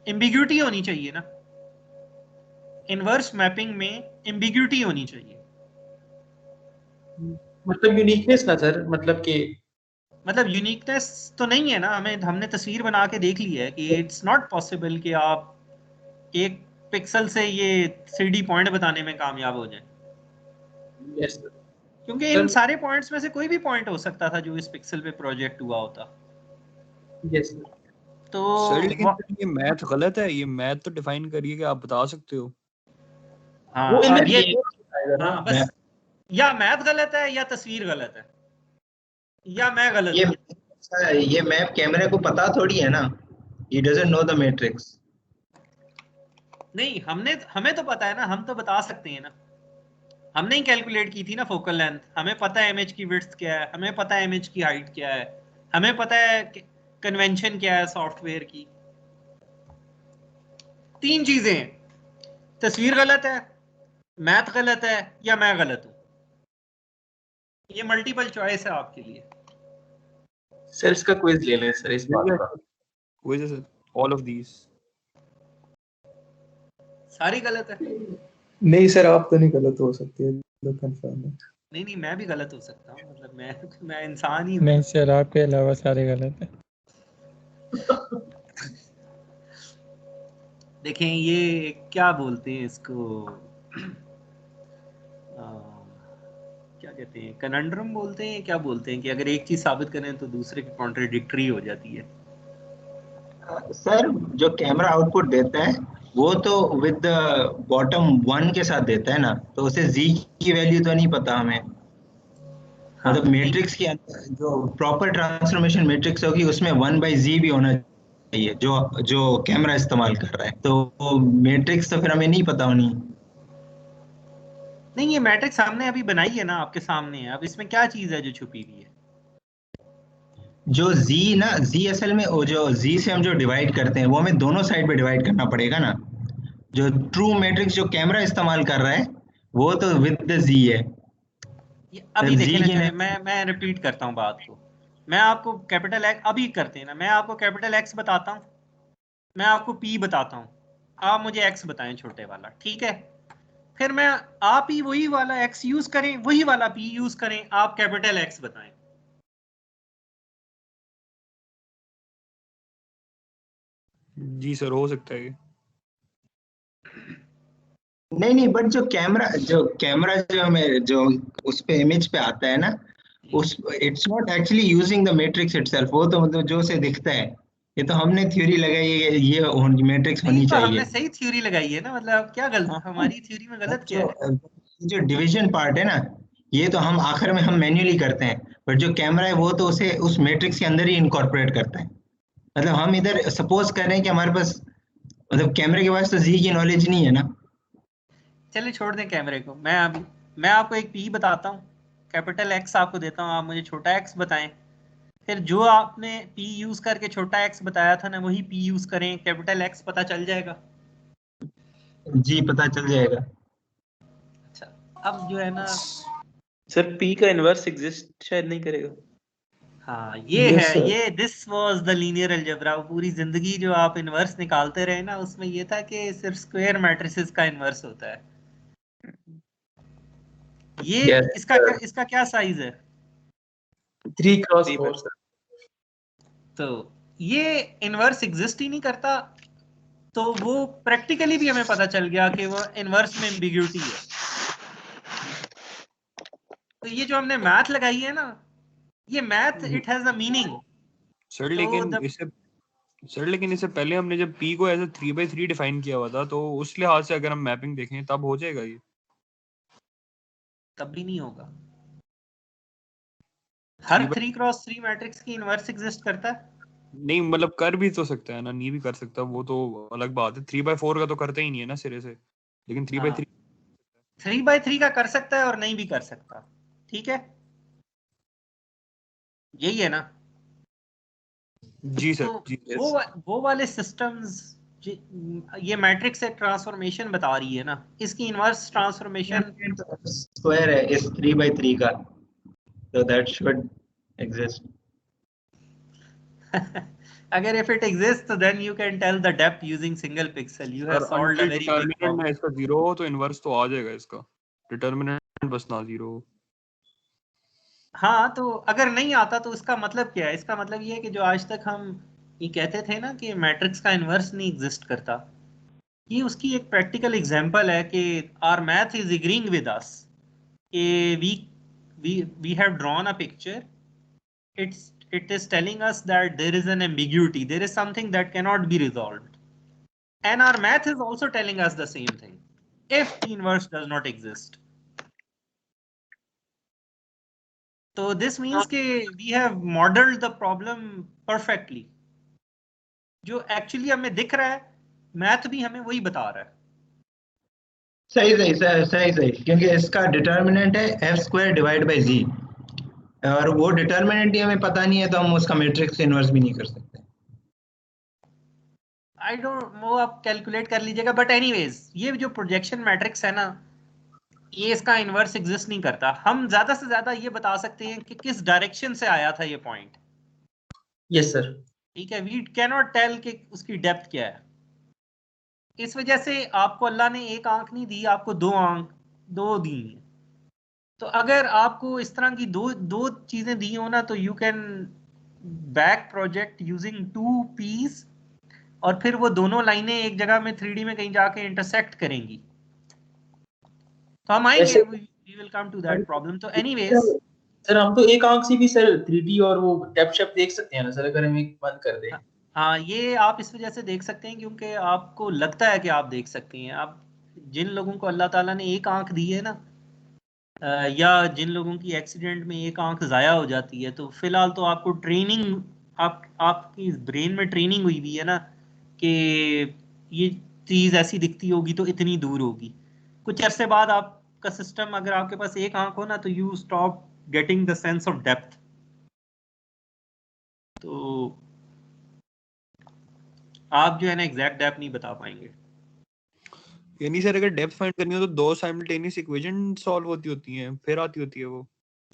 एम्बिग्यूटी होनी चाहिए ना, इनवर्स मैपिंग में एम्बिग्यूटी होनी चाहिए। मतलब यूनिकनेस ना सर, मतलब यूनिकनेस तो नहीं है ना, हमने तस्वीर बना के देख ली है कि इट्स नॉट पॉसिबल कि आप एक पिक्सल से ये 3D पॉइंट बताने में कामयाब हो जाए, यस सर। क्योंकि इन सारे पॉइंट्स में से कोई भी पॉइंट हो सकता था जो इस पिक्सल पे प्रोजेक्ट हुआ होता। Yes sir. तो सर लेकिन ये मैथ गलत है, ये मैथ तो डिफाइन करिए कि आप बता सकते हो। हाँ, वो अब ये बताएगा ना। हाँ बस, या मैथ गलत है या तस्वीर गलत है या मैं गलत हूँ। ये मैप कैमरे को पता थोड़ी है ना, he doesn't know the matrix। नहीं, हमें तो पता है ना, हम तो बता सकते हैं ना। हमने ही कैलकुलेट की थी ना फोकल लेंथ, हमें पता है इमेज की विड्थ क्या है, हमें पता है इमेज की हाइट क्या है, हमें पता है कन्वेंशन क्या है सॉफ्टवेयर की। 3 चीजें हैं, तस्वीर गलत है, मैथ गलत है, या मैं गलत हूं। ये मल्टीपल चॉइस है आपके लिए। सर इसका क्विज ले लें सर इस बात का। Which is all of these. सारी गलत है। नहीं सर, आप तो नहीं गलत हो सकते, तो कंफर्म है। नहीं नहीं, मैं भी गलत हो सकता हूँ, मतलब मैं इंसान ही हूँ। नहीं सर, आपके अलावा सारे गलत है। देखें ये क्या बोलते हैं इसको, क्या कहते हैं, कनंड्रम बोलते हैं, क्या बोलते हैं कि अगर एक चीज साबित करें तो दूसरे की कॉन्ट्रडिक्टरी हो जाती है। सर जो कैमरा आउटपुट देता है वो तो विद द बॉटम 1 के साथ देता है ना, तो उसे जी की वैल्यू तो नहीं पता हमें। मतलब मैट्रिक्स के अंदर जो प्रॉपर ट्रांसफॉर्मेशन मैट्रिक्स होगी उसमें 1/z भी होना चाहिए जो जो कैमरा इस्तेमाल कर रहा है, तो मैट्रिक्स तो फिर हमें नहीं पता होनी। नहीं, ये मैट्रिक्स हमने अभी बनाई है ना, आपके सामने है। अब इसमें क्या चीज है जो छुपी हुई है? जो z ना, z असल में वो जो z से हम जो डिवाइड करते हैं वो हमें दोनों साइड पे डिवाइड करना पड़ेगा ना। जो ट्रू मैट्रिक्स जो कैमरा इस्तेमाल कर रहा है वो तो विद द z है। अभी जी देखें की ना, मैं रिपीट करता हूँ बात को। मैं आपको कैपिटल एक्स अभी करते हैं ना, मैं आपको कैपिटल एक्स बताता हूँ, मैं आपको पी बताता हूँ, आप मुझे एक्स बताएं छोटे वाला, ठीक है? फिर मैं आप ही वही वाला एक्स यूज करें, वही वाला पी यूज करें, आप कैपिटल एक्स बताएं। जी सर, हो सकता है ये। नहीं बट जो कैमरा जो हमें जो उस पे इमेज पे आता है ना, उस it's not actually using the matrix itself. वो तो मतलब जो से दिखता है, ये तो हमने थ्योरी लगाई है ये मैट्रिक्स नहीं होनी तो हमने चाहिए। सही थ्योरी लगाई है ना, मतलब क्या गलत, हमारी थ्योरी में गलत क्या है? जो डिवीजन पार्ट है ना, ये तो हम आखिर में हम मैन्युअली करते हैं, बट जो कैमरा है वो तो उसे उस मैट्रिक्स के अंदर ही इनकॉर्पोरेट करता है। मतलब हम इधर सपोज कर रहे हैं कि हमारे पास, मतलब कैमरे के पास तो जी की नॉलेज नहीं है ना। चलिए छोड़ दें कैमरे को। मैं आपको एक पी बताता हूँ, कैपिटल एक्स आपको देता हूँ, आप मुझे छोटा एक्स बताएं। फिर जो आपने पी यूज करके छोटा एक्स बताया था ना, वही पी यूज करें, कैपिटल एक्स पता चल जाएगा। जी पता चल जाएगा। अच्छा, अब जो है ना, सर पी का इनवर्स एग्जिस्ट शायद नहीं करेगा। हाँ ये Yes, है, sir. ये this was the linear algebra. पूरी जिंदगी जो आप इनवर्स निकालते रहे ना, उसमें ये था कि सिर्फ स्क्वायर मैट्रिसेस का इनवर्स होता है। ये यस इसका क्या साइज है? 3x4 sir. तो ये इनवर्स एग्जिस्ट ही नहीं करता, तो वो प्रैक्टिकली भी हमें पता चल गया कि वो इनवर्स में एम्बिग्यूटी है। तो ये जो हमने मैथ लगाई है ना, ये math it has a meaning. Sir तो लेकिन इससे पहले हमने जब p को एज ए 3/3 डिफाइन किया हुआ था, तो उस लिहाज से अगर हम मैपिंग देखें तब हो जाएगा ये। तब भी नहीं होगा। हर 3x3 मैट्रिक्स की इनवर्स एग्जिस्ट करता है? नहीं, मतलब कर भी तो सकता है ना, नहीं भी कर सकता, वो तो अलग बात है। 3/4 का तो करता ही नहीं है ना सिरे से, लेकिन 3/3 3x3 का कर सकता है और नहीं भी कर सकता, ठीक है? यही है ना? जी तो सर, जी। वो वाले सिस्टम्स, ये मैट्रिक्स से ट्रांसफॉर्मेशन बता रही है ना, इसकी इनवर्स ट्रांसफॉर्मेशन स्क्वायर है इस 3/3 का, तो दैट शुड एग्जिस्ट। अगर if it exists then you can tell the depth using single pixel. You have sir solved a until very big determinant problem. में इसका 0 हो तो इनवर्स तो आ जाएगा इसका, डिटर्मिनेंट बस ना 0 हो। हाँ, तो अगर नहीं आता तो इसका मतलब क्या है? इसका मतलब ये है कि जो आज तक हम ये कहते थे ना कि मैट्रिक्स का इनवर्स नहीं एग्जिस्ट करता, ये उसकी एक प्रैक्टिकल एग्जांपल है कि our math is agreeing with us कि we have drawn a picture. It is telling us that there is an ambiguity, there is something that cannot be resolved, and our math is also telling us the same thing if the inverse does not exist. So this means कि we have modeled the problem perfectly. जो actually हमें दिख रहा है, math भी हमें वही बता रहा है। सही क्योंकि इसका डिटर्मिनेंट है एफ स्क्वायर डिवाइड बाई जी, और वो डिटर्मिनेंट ही हमें पता नहीं है तो हम उसका मैट्रिक्स इन्वर्स भी नहीं कर सकते। आई डोंट, वो आप कैलकुलेट कर लीजिएगा, बट एनीवेज ये जो प्रोजेक्शन मैट्रिक्स है ना, ये इसका इन्वर्स एग्जिस्ट नहीं करता। हम ज्यादा से ज्यादा ये बता सकते हैं कि किस डायरेक्शन से आया था ये पॉइंट। Yes sir. ठीक है, वी कैन नॉट टेल कि उसकी डेप्थ क्या है। इस वजह से आपको अल्लाह ने एक आंख नहीं दी, आपको दो दी हैं। तो अगर आपको इस तरह की दो चीजें दी हो ना, तो you can back project using 2 piece, और फिर वो दोनों लाइनें एक जगह में 3D में कहीं जाके इंटरसेक्ट करेंगी। तो हम आएंगे, we will come to that problem. तो एनीवेज सर हम तो एक आंख से भी सर 3D और वो डेप्थ शेप देख सकते हैं ना सर, अगर हम एक बंद कर दें। हाँ, ये आप इस वजह से देख सकते हैं क्योंकि आपको लगता है कि आप देख सकते हैं। आप जिन लोगों को अल्लाह ताला ने एक आंख दी है ना, या जिन लोगों की एक्सीडेंट में एक आंख ज़ाया हो जाती है, तो फिलहाल तो आपको ट्रेनिंग, आपकी ब्रेन में ट्रेनिंग हुई भी है ना कि ये चीज़ ऐसी दिखती होगी तो इतनी दूर होगी। कुछ अरसे बाद आपका सिस्टम, अगर आपके पास एक आंख हो ना, तो you stop getting the sense of depth. तो आप जो है ना एग्जैक्ट डेप्थ नहीं बता पाएंगे। यानी सर अगर डेप्थ फाइंड करनी हो तो दो साइमल्टेनियस इक्वेशन सॉल्व होती हैं, फिर आती होती है वो।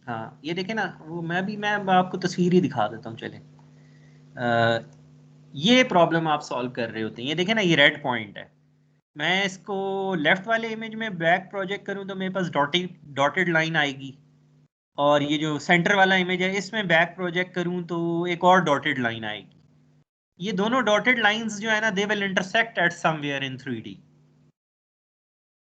हाँ, ये देखें ना, वो मैं आपको तस्वीर ही दिखा देता हूँ। चले, ये प्रॉब्लम आप सॉल्व कर रहे होते हैं। ये देखें ना, ये रेड पॉइंट है। मैं इसको लेफ्ट वाले इमेज में बैक प्रोजेक्ट करूँ तो मेरे पास डॉटेड लाइन आएगी, और ये जो सेंटर वाला इमेज है इसमें बैक प्रोजेक्ट करूँ तो एक और डॉटेड लाइन आएगी। ये दोनों डॉटेड लाइंस जो है ना, they will intersect at somewhere in 3D।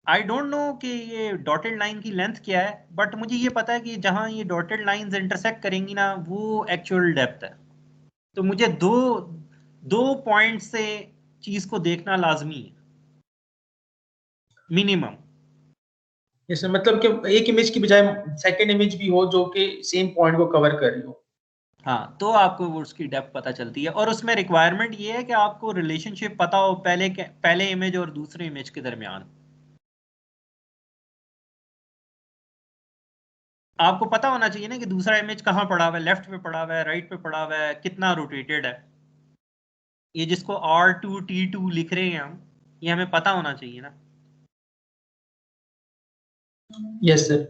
I don't know कि ये डॉटेड लाइन की लेंथ क्या है, बट मुझे ये पता है कि जहां ये डॉटेड लाइंस इंटरसेक्ट करेंगी ना, वो एक्चुअल डेप्थ है। तो मुझे दो पॉइंट से चीज को देखना लाजमी है, मिनिमम। जैसे मतलब कि एक इमेज की बजाय सेकंड इमेज भी हो जो कि सेम पॉइंट को कवर कर रही हो। हाँ, तो आपको वो उसकी डेप्थ पता चलती है। और उसमें रिक्वायरमेंट ये है कि आपको रिलेशनशिप पता हो पहले इमेज और दूसरे इमेज के दरमियान। आपको पता होना चाहिए ना कि दूसरा इमेज कहाँ पड़ा हुआ है, लेफ्ट पे पड़ा हुआ है, राइट पे पड़ा हुआ है, कितना रोटेटेड है। ये जिसको R2T2 लिख रहे हैं हम, ये हमें पता होना चाहिए ना। Yes sir.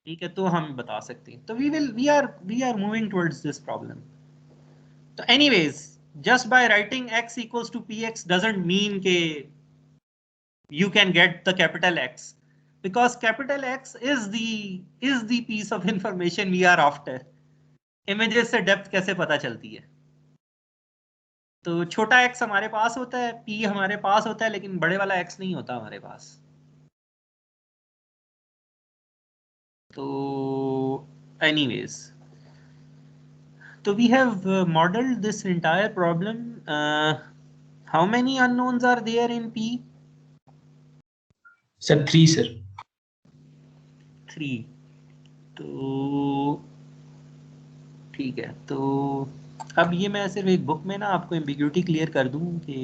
ठीक है, तो हम बता सकते हैं। तो we are moving towards this problem. तो anyways, just by writing x equals to px doesn't mean के you can get the capital X, because capital X is the piece of information we are after. Images से depth कैसे पता चलती है? तो छोटा x हमारे पास होता है, p हमारे पास होता है, लेकिन बड़े वाला x नहीं होता हमारे पास। तो anyways, so we have modeled this entire problem. How many unknowns are there in P? Sir 3 sir. 3। तो ठीक है, तो अब ये मैं सिर्फ एक बुक में ना आपको एम्बिग्यूटी क्लियर कर दूं कि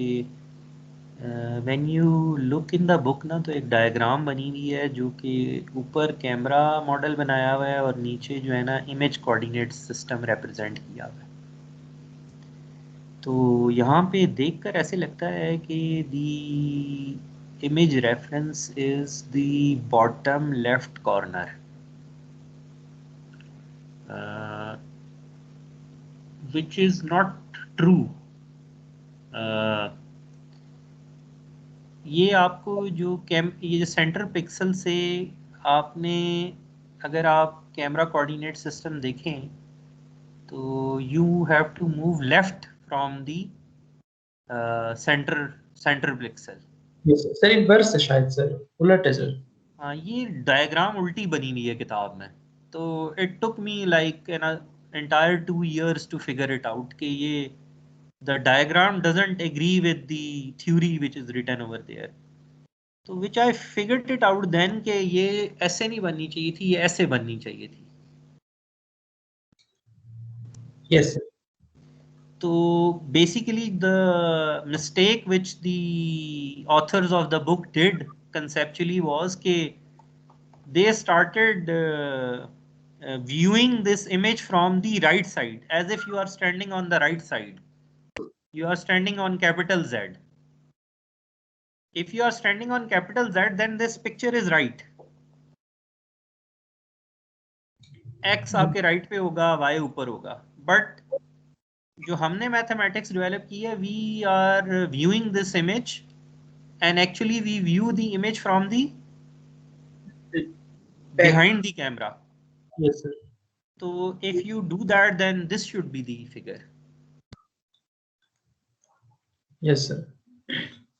when you look in the book ना, तो एक डायग्राम बनी हुई है जो कि ऊपर कैमरा मॉडल बनाया हुआ है और नीचे जो है ना इमेज कोऑर्डिनेट सिस्टम रिप्रेजेंट किया हुआ है। तो यहाँ पे देखकर ऐसे लगता है कि the image reference is the bottom left corner, which is not true. ये आपको ये जो सेंटर पिक्सल से आपने, अगर आप कैमरा कोऑर्डिनेट सिस्टम देखें तो you have to move left from the center pixel. Yes sir, inverse है शायद सर, उलट है सर। हाँ, ये डायग्राम उल्टी बनी हुई है किताब में। तो it took me like an entire 2 years to figure it out कि ये the diagram doesn't agree with the theory which is written over there. तो which I figured it out then कि ये ऐसे नहीं बननी चाहिए थी, ये ऐसे बननी चाहिए थी। Yes sir. तो basically the mistake which the authors of the book did conceptually was कि they started viewing this image from the right side, as if you are standing on the right side. You are standing on capital Z. If you are standing on capital Z, then this picture is right. X आपके right पे होगा, Y ऊपर होगा. But जो हमने mathematics develop की है, we are viewing this image, and actually we view the image from the behind the camera. Yes, sir. So if you do that, then this should be the figure. Yes, sir.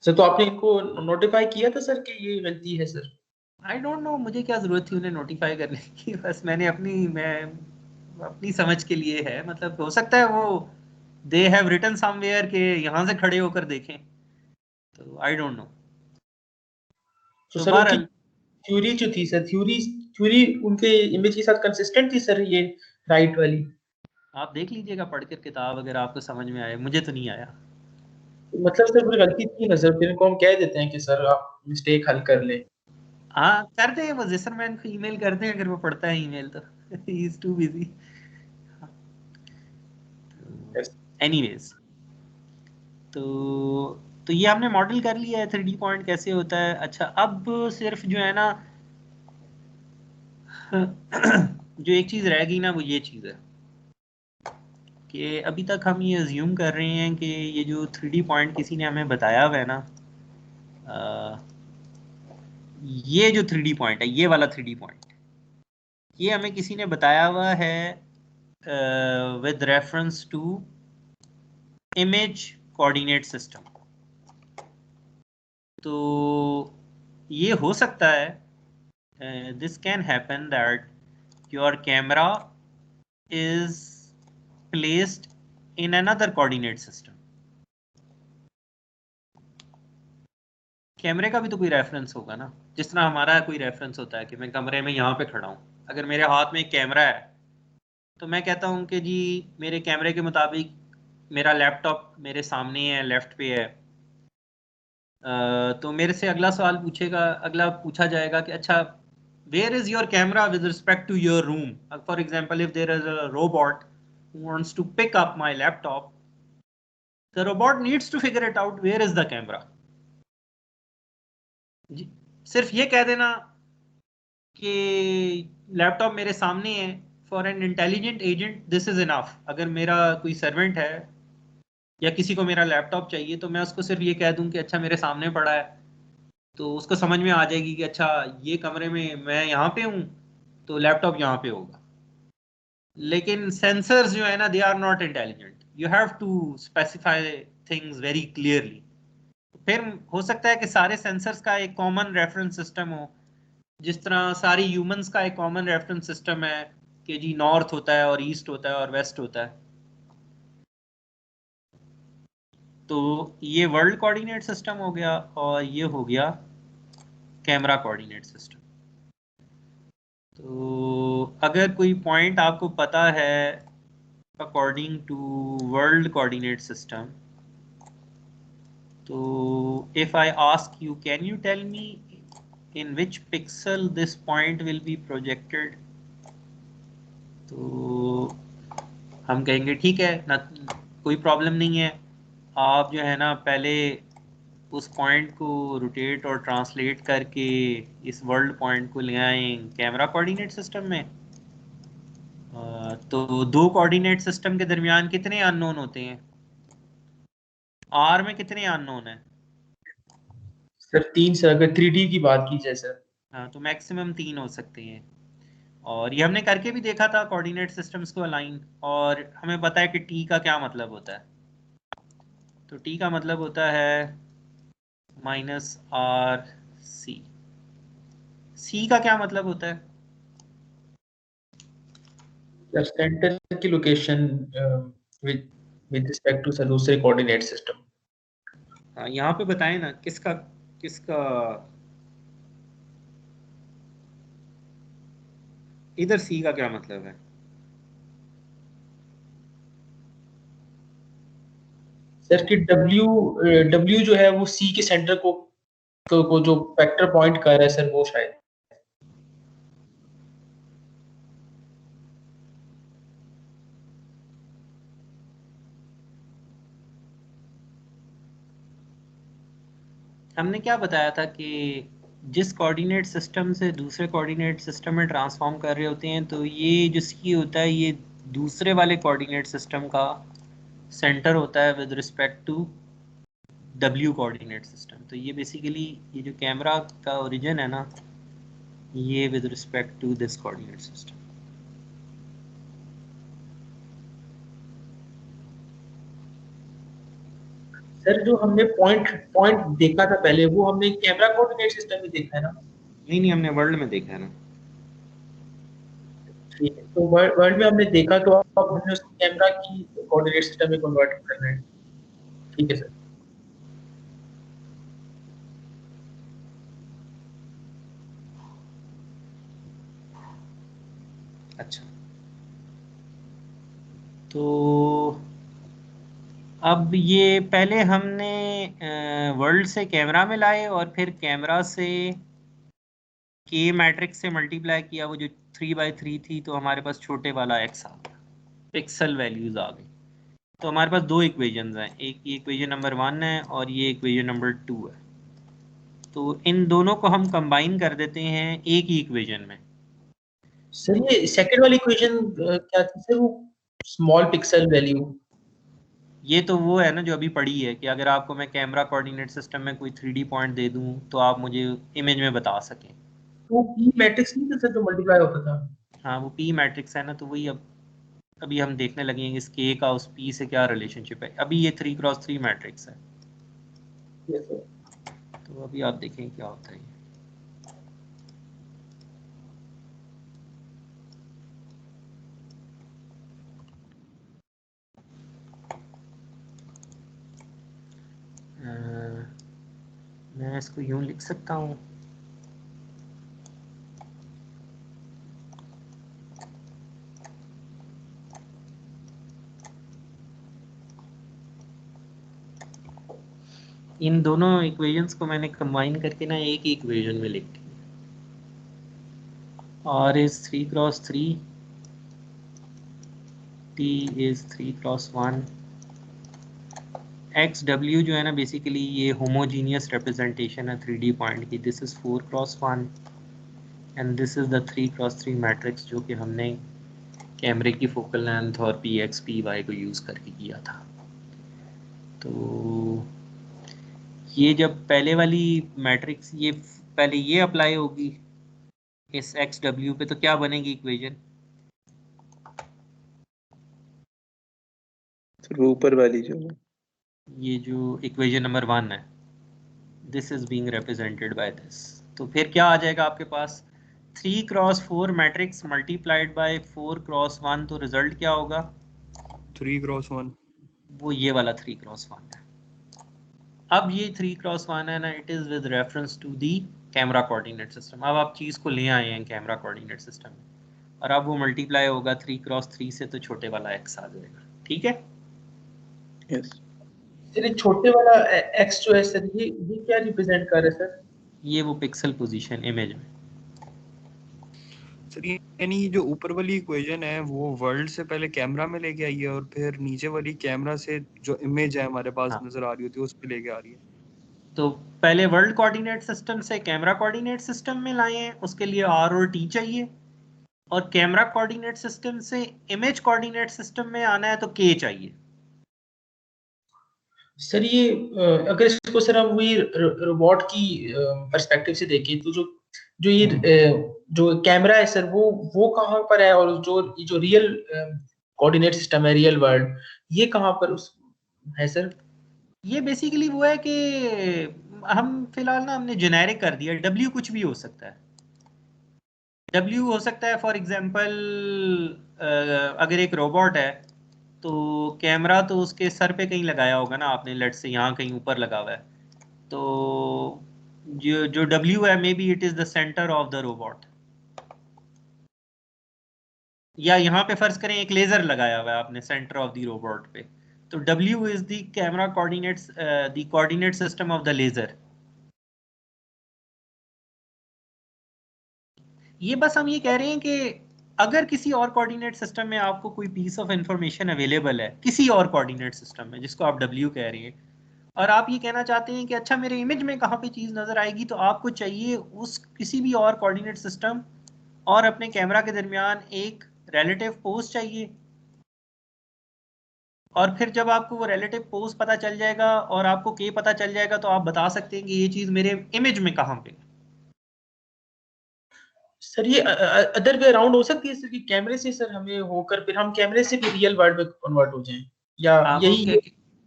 Sir तो आपने इनको notify किया था sir कि ये गलती है sir? I don't know, मुझे क्या जरूरत थी उन्हें नोटिफाई करने की. बस मैंने अपनी समझ के लिए है. मतलब हो सकता है वो दे हैव रिटन समवेयर के यहाँ से खड़े होकर देखें, तो आई डोंट नो. तो सर उनकी थ्योरी जो थी सर, थ्योरी उनके इमेज के साथ कंसिस्टेंट थी सर, ये राइट वाली? आप देख लीजिएगा पढ़कर किताब, अगर आपको समझ में आए. मुझे तो नहीं आया. मतलब सर कोई गलती थी ना सर, फिर इनको हम कह देते हैं कि सर आप मिस्टेक हल कर लें. हाँ करते हैं, वो जिसरमैन को ईमेल करते हैं अगर वो पढ़ता है ईमेल तो. He is too busy. Anyways, तो ये हमने मॉडल कर लिया है 3D पॉइंट कैसे होता है. अच्छा, अब सिर्फ जो है ना जो एक चीज रह गई ना, वो ये चीज है कि अभी तक हम ये अज्यूम कर रहे हैं कि ये जो 3D पॉइंट किसी ने हमें बताया हुआ है ना, ये जो 3D पॉइंट है, ये वाला 3D पॉइंट, ये हमें किसी ने बताया हुआ है with reference to image coordinate system. तो ये हो सकता है, this can happen that your camera is placed in another coordinate system. कैमरे का भी तो कोई रेफरेंस होगा ना, जिस तरह हमारा कोई रेफरेंस होता है कि मैं कमरे में यहाँ पे खड़ा हूँ. अगर मेरे हाथ में एक कैमरा है तो मैं कहता हूँ कि जी मेरे कैमरे के मुताबिक मेरा लैपटॉप मेरे सामने है, लेफ्ट पे है. तो मेरे से अगला पूछा जाएगा कि अच्छा, where is your camera with respect to your room? For example, if there is a robot who wants to pick up my laptop, the robot needs to figure it out where is the camera. सिर्फ ये कह देना कि laptop मेरे सामने है, for an intelligent agent this is enough. अगर मेरा कोई सर्वेंट है या किसी को मेरा लैपटॉप चाहिए तो मैं उसको सिर्फ ये कह दूं कि अच्छा मेरे सामने पड़ा है, तो उसको समझ में आ जाएगी कि अच्छा ये कमरे में मैं यहाँ पे हूँ तो लैपटॉप यहाँ पे होगा. लेकिन सेंसर्स जो है ना, they are not intelligent. You have to specify things very clearly. फिर हो सकता है कि सारे सेंसर्स का एक कॉमन रेफरेंस सिस्टम हो, जिस तरह सारी ह्यूमंस का एक कॉमन रेफरेंस सिस्टम है कि जी नॉर्थ होता है और ईस्ट होता है और वेस्ट होता है. तो ये वर्ल्ड कोऑर्डिनेट सिस्टम हो गया और ये हो गया कैमरा कोऑर्डिनेट सिस्टम. तो अगर कोई पॉइंट आपको पता है according to world coordinate system, तो if I ask you can you tell me in which pixel this point will be projected, तो हम कहेंगे ठीक है ना, कोई प्रॉब्लम नहीं है. आप जो है ना पहले उस पॉइंट को रोटेट और ट्रांसलेट करके इस वर्ल्ड पॉइंट को ले आए कैमरा कोऑर्डिनेट सिस्टम में. तो दो कोऑर्डिनेट सिस्टम के दरमियान कितने अननोन होते हैं? आर में कितने अननोन है सर? 3 सर, अगर 3D की बात की जाए सर. हाँ, तो मैक्सिमम 3 हो सकते हैं. और ये हमने करके भी देखा था कोऑर्डिनेट सिस्टम्स को अलाइन, और हमें पता है कि टी का क्या मतलब होता है. तो टी का मतलब होता है -RC. सी का क्या मतलब होता है? सेंटर की location with respect to sir दूसरे कोऑर्डिनेट सिस्टम. हाँ, यहाँ पे बताएं ना किसका इधर सी का क्या मतलब है? सर कि W जो है वो C के सेंटर को तो वो जो वेक्टर पॉइंट कर रहा है सर वो शायद। हमने क्या बताया था कि जिस कोऑर्डिनेट सिस्टम से दूसरे कोऑर्डिनेट सिस्टम में ट्रांसफॉर्म कर रहे होते हैं तो ये जो सी होता है ये दूसरे वाले कोऑर्डिनेट सिस्टम का सेंटर होता है with respect to W coordinate system. तो ये बेसिकली ये जो कैमरा का ओरिजिन है ना ये with respect to this coordinate system. Sir जो हमने पॉइंट पॉइंट देखा था पहले वो हमने कैमरा कोऑर्डिनेट सिस्टम में देखा है ना? नहीं हमने वर्ल्ड में देखा है ना। ठीक है, तो वर्ल्ड में हमने देखा तो अब हमने उसको कैमरा की कोऑर्डिनेट सिस्टम में कन्वर्ट करना है। ठीक है सर। अच्छा तो अब ये पहले हमने वर्ल्ड से कैमरा में लाए और फिर कैमरा से के मैट्रिक्स से मल्टीप्लाई किया, वो जो 3/3 थी तो हमारे पास छोटे वाला एक्स आ गया, पिक्सल वैल्यूज आ गई। तो हमारे पास दो इक्वेशंस हैं, एक ये इक्वेशन नंबर 1 है और ये इक्वेशन नंबर 2 है। तो इन दोनों को हम कंबाइन कर देते हैं एक ही इक्वेशन में। सर ये सेकंड वाली इक्वेशन क्या थी सर? वो स्मॉल पिक्सल वैल्यू, ये तो वो है ना जो अभी पढ़ी है कि अगर आपको मैं कैमरा कोऑर्डिनेट सिस्टम में कोई 3D पॉइंट दे दूं तो आप मुझे इमेज में बता सकें। वो पी मैट्रिक्स नहीं था सर जो मल्टीप्लाई होता था? हाँ वो पी मैट्रिक्स है ना, तो वही अब अभी हम देखने लगे हैं इस के का उस पी से क्या रिलेशनशिप है। अभी ये 3x3 मैट्रिक्स है यस सर। तो अभी आप देखें क्या होता है। मैं इसको यूं लिख सकता हूँ, इन दोनों इक्वेशंस को मैंने कंबाइन करके ना एक ही इक्वेशन में लिख दिया। R is 3x3, T is 3x1, XW जो है ना बेसिकली ये होमोजीनियस रिप्रेजेंटेशन है 3D पॉइंट की। This is 4x1 and this is the 3x3 matrix जो कि हमने कैमरे की फोकल लेंथ और PX PY को यूज़ करके किया था। तो ये जब पहले वाली मैट्रिक्स ये पहले ये अप्लाई होगी इस XW पे तो क्या बनेगी इक्वेशन? तो ऊपर वाली जो ये जो इक्वेशन नंबर 1 है this is being represented by this. तो फिर क्या आ जाएगा आपके पास 3x4 matrix multiplied bye 4x1, तो रिजल्ट क्या होगा? 3x1। वो ये वाला 3x1 है। अब ये 3x1 है ना, it is with reference to the camera coordinate system. अब आप चीज को ले आए हैं कैमरा कोऑर्डिनेट सिस्टम में और अब वो मल्टीप्लाई होगा 3x3 से तो छोटे वाला x आ जाएगा। ठीक है। यस सर छोटे वाला एक्स जो है सर ये क्या रिप्रेजेंट कर रहा है सर? ये वो पिक्सल पोजीशन इमेज में। सर यानी जो ऊपर वाली इक्वेशन है वो वर्ल्ड से पहले कैमरा में लेके आई है और फिर नीचे वाली कैमरा से जो इमेज है हमारे पास हाँ। नजर आ रही होती है उस पे लेके आ रही है। तो पहले वर्ल्ड कोऑर्डिनेट सिस्टम से कैमरा कोऑर्डिनेट सिस्टम में लाए हैं, उसके लिए R और T चाहिए, और कैमरा कोऑर्डिनेट सिस्टम से इमेज कोऑर्डिनेट सिस्टम में आना है तो K चाहिए। सर ये अगर इसको सर हम वही रोबोट की पर्सपेक्टिव से देखें तो जो ये जो कैमरा है सर वो कहाँ पर है, और जो रियल कोऑर्डिनेट सिस्टम है रियल वर्ल्ड ये कहाँ पर उस है सर? ये बेसिकली वो है कि हम फिलहाल ना हमने जेनेरिक कर दिया, W कुछ भी हो सकता है। W हो सकता है फॉर एग्जांपल अगर एक रोबोट है तो कैमरा तो उसके सर पे कहीं लगाया होगा ना आपने, लेट से यहाँ कहीं ऊपर लगा हुआ है, तो जो W है may be it is the centre of the robot. या यहाँ पे फर्ज करें एक लेजर लगाया हुआ है आपने सेंटर ऑफ द रोबोट पे, तो W is the camera coordinates the coordinate system of the laser. ये बस हम ये कह रहे हैं कि अगर किसी और कोऑर्डिनेट सिस्टम में आपको कोई पीस ऑफ इंफॉर्मेशन अवेलेबल है किसी और कोऑर्डिनेट सिस्टम में जिसको आप W कह रहे हैं, और आप ये कहना चाहते हैं कि अच्छा मेरे इमेज में कहाँ पे चीज़ नज़र आएगी, तो आपको चाहिए उस किसी भी और कोऑर्डिनेट सिस्टम और अपने कैमरा के दरमियान एक रिलेटिव पोज चाहिए। और फिर जब आपको वो रिलेटिव पोज पता चल जाएगा और आपको के पता चल जाएगा, तो आप बता सकते हैं कि ये चीज़ मेरे इमेज में कहाँ पे। सर ये अदर वे अराउंड हो सकती है सर कि कैमरे से सर हमें होकर फिर हम कैमरे से भी रियल वर्ल्ड में कन्वर्ट हो जाएं, या यही